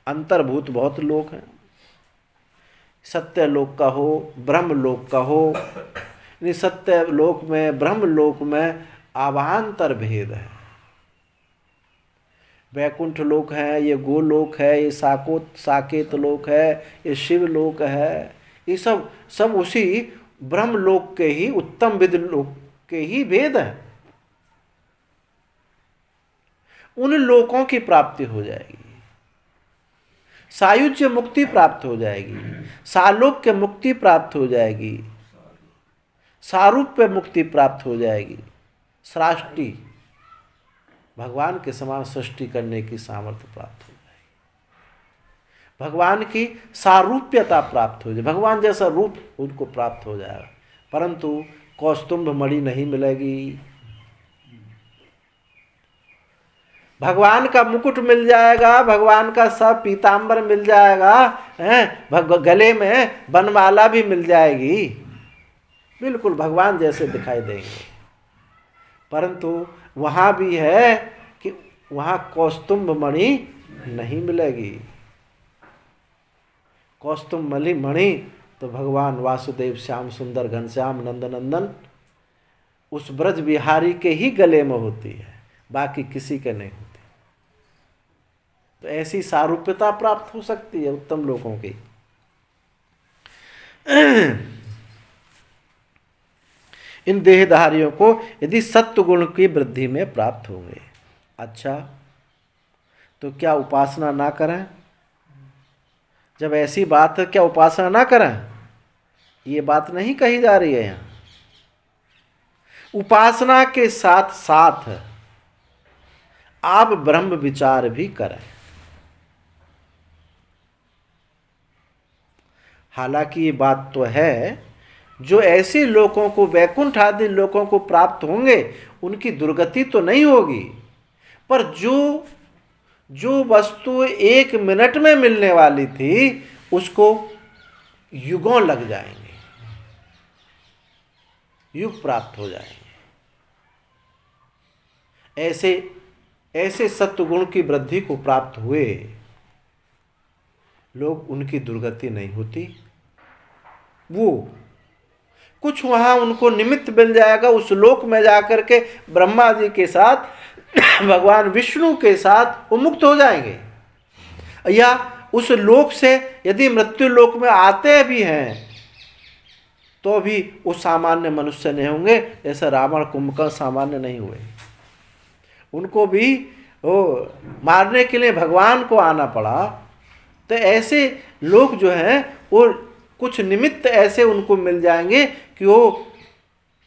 अंतर्भूत, बहुत लोक हैं। सत्यलोक का हो, ब्रह्मलोक का हो। सत्यलोक में, ब्रह्मलोक में आभांतर भेद है। वैकुंठ लोक है, ये गोलोक है, ये साकेत लोक है, ये शिवलोक है। ये सब उसी ब्रह्मलोक के ही, उत्तम विद लोक के ही भेद है। उन लोकों की प्राप्ति हो जाएगी, सायुज्य मुक्ति प्राप्त हो जाएगी, सालोक्य मुक्ति प्राप्त हो जाएगी, सारूप्य मुक्ति प्राप्त हो जाएगी, सृष्टि, भगवान के समान सृष्टि करने की सामर्थ्य प्राप्त हो जाएगी, भगवान की सारूप्यता प्राप्त हो जाए, भगवान जैसा रूप उनको प्राप्त हो जाएगा। परंतु कौस्तुभ मणि नहीं मिलेगी। भगवान का मुकुट मिल जाएगा, भगवान का सब पीतांबर मिल जाएगा, गले में बनमाला भी मिल जाएगी, बिल्कुल भगवान जैसे दिखाई देंगे। परंतु वहाँ भी है कि वहाँ कौस्तुभ मणि नहीं मिलेगी। कौस्तुभ मणि तो भगवान वासुदेव श्याम सुंदर घनश्याम नंदनंदन उस ब्रज बिहारी के ही गले में होती है, बाकी किसी के नहीं होती। तो ऐसी सारूप्यता प्राप्त हो सकती है उत्तम लोगों की। इन देहधारियों को यदि सत्व गुण की वृद्धि में प्राप्त होंगे। अच्छा, तो क्या उपासना ना करें? जब ऐसी बात है, क्या उपासना ना करें? ये बात नहीं कही जा रही है यहाँ। उपासना के साथ साथ आप ब्रह्म विचार भी करें। हालांकि ये बात तो है, जो ऐसे लोगों को, वैकुंठ आदि लोगों को प्राप्त होंगे, उनकी दुर्गति तो नहीं होगी, पर जो वस्तु 1 मिनट में मिलने वाली थी, उसको युगों लग जाएंगे, युग प्राप्त हो जाएंगे। ऐसे सत्वगुण की वृद्धि को प्राप्त हुए लोग, उनकी दुर्गति नहीं होती। वो कुछ वहाँ उनको निमित्त मिल जाएगा, उस लोक में जाकर के ब्रह्मा जी के साथ, भगवान विष्णु के साथ वो मुक्त हो जाएंगे। या उस लोक से यदि मृत्यु लोक में आते भी हैं तो भी वो सामान्य मनुष्य नहीं होंगे, जैसे रावण कुंभकर्ण सामान्य नहीं हुए। उनको भी वो मारने के लिए भगवान को आना पड़ा। तो ऐसे लोग जो हैं, वो कुछ निमित्त ऐसे उनको मिल जाएंगे कि वो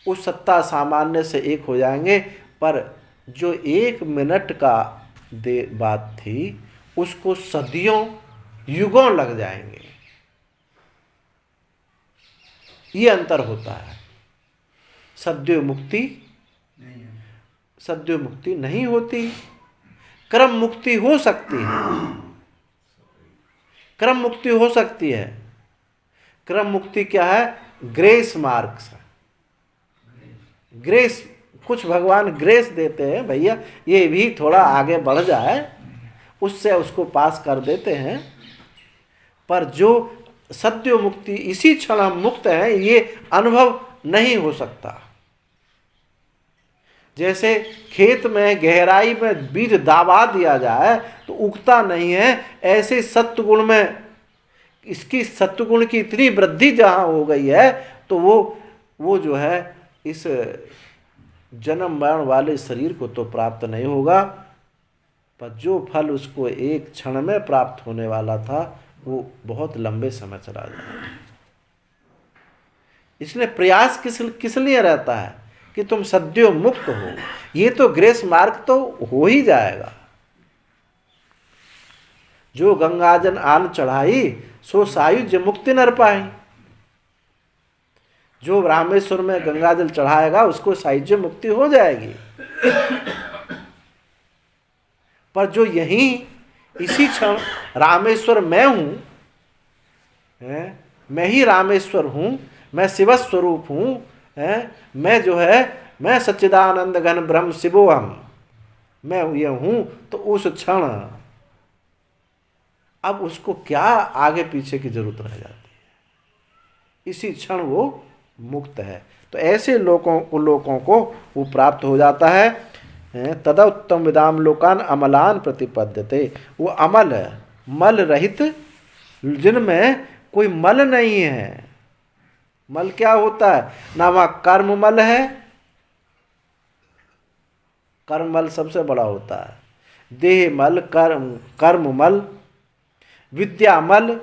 उस सत्ता सामान्य से एक हो जाएंगे। पर जो 1 मिनट का बात थी, उसको सदियों युगों लग जाएंगे। ये अंतर होता है। सद्यो मुक्ति नहीं होती, क्रम मुक्ति हो सकती है। क्रम मुक्ति हो सकती है। क्रम मुक्ति क्या है? ग्रेस मार्ग से। ग्रेस, कुछ भगवान ग्रेस देते हैं, भैया ये भी थोड़ा आगे बढ़ जाए, उससे उसको पास कर देते हैं। पर जो सत्य मुक्ति, इसी क्षण हम मुक्त हैं, ये अनुभव नहीं हो सकता। जैसे खेत में गहराई में बीज दाबा दिया जाए तो उगता नहीं है, ऐसे सत्वगुण में, इसकी सत्वगुण की इतनी वृद्धि जहाँ हो गई है, तो वो जो है इस जन्म मरण वाले शरीर को तो प्राप्त नहीं होगा, पर जो फल उसको 1 क्षण में प्राप्त होने वाला था, वो बहुत लंबे समय चला जाएगा। इसलिए प्रयास किस लिए रहता है कि तुम सद्यो मुक्त हो। ये तो ग्रेस मार्ग तो हो ही जाएगा। जो गंगाजन आन चढ़ाई, सो सायुज्य मुक्ति नर पाई। जो रामेश्वर में गंगा जल चढ़ाएगा उसको साहित्य मुक्ति हो जाएगी। पर जो यहीं इसी क्षण रामेश्वर मैं हूं, मैं ही रामेश्वर हूं, मैं शिव स्वरूप हूं, मैं जो है मैं सच्चिदानंद घन ब्रह्म शिवोहम, मैं ये हूं, तो उस क्षण अब उसको क्या आगे पीछे की जरूरत रह जाती है, इसी क्षण वो मुक्त है। तो ऐसे लोगों को वो प्राप्त हो जाता है। तदा उत्तम विदाम लोकान अमलान प्रतिपद्यते, वो अमल है, मल रहित, जिनमें कोई मल नहीं है। मल क्या होता है ना, वहाँ कर्म मल है, कर्म मल सबसे बड़ा होता है, देह मल, कर्म मल, विद्या मल,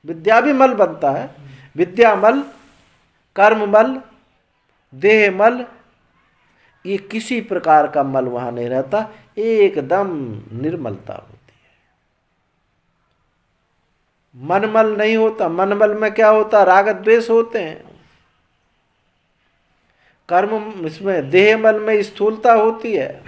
विद्या भी मल बनता है, विद्या मल, कर्म मल, देह मल, ये किसी प्रकार का मल वहां नहीं रहता, एकदम निर्मलता होती है। मनमल नहीं होता। मनमल में क्या होता, राग द्वेष होते हैं। कर्म इसमें देहमल में स्थूलता होती है,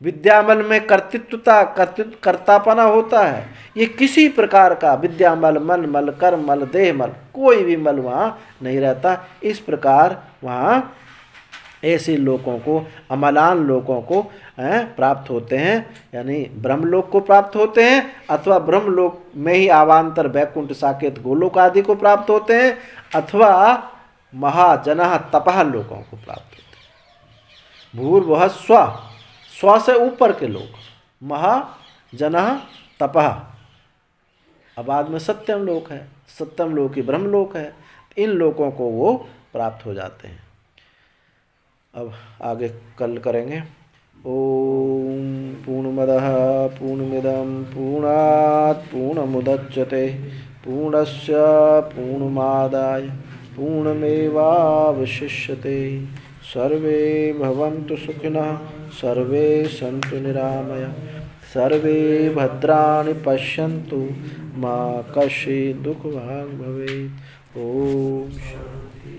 विद्यामल में कर्तापना होता है। ये किसी प्रकार का विद्यामल, मनमल, कर्ममल, देहमल, कोई भी मल वहाँ नहीं रहता। इस प्रकार वहाँ ऐसे लोगों को, अमलान लोगों को प्राप्त होते हैं, यानी ब्रह्मलोक को प्राप्त होते हैं, अथवा ब्रह्मलोक में ही आवांतर वैकुंठ साकेत गोलोक आदि को प्राप्त होते हैं, अथवा महाजनः तपः लोगों को प्राप्त होते हैं। भूर्भुवः स्वः, स्व से ऊपर के लोग, महाजनः तपः, अब बाद में सत्यम लोक है, सत्यम लोक ही ब्रह्मलोक है। इन लोगों को वो प्राप्त हो जाते हैं। अब आगे कल करेंगे। ओम पूर्णमदः पूर्णमिदं पूर्णात् पूर्णमुदच्यते पूर्णस्य पूर्णमादाय पूर्णमेवावशिष्यते। सर्वे भवन्तु सुखिनः, सर्वे सन्तु निरामया, सर्वे भद्राणि पश्यन्तु, मा कश्चित् दुःखभाग् भवेत्। ओम शान्ति।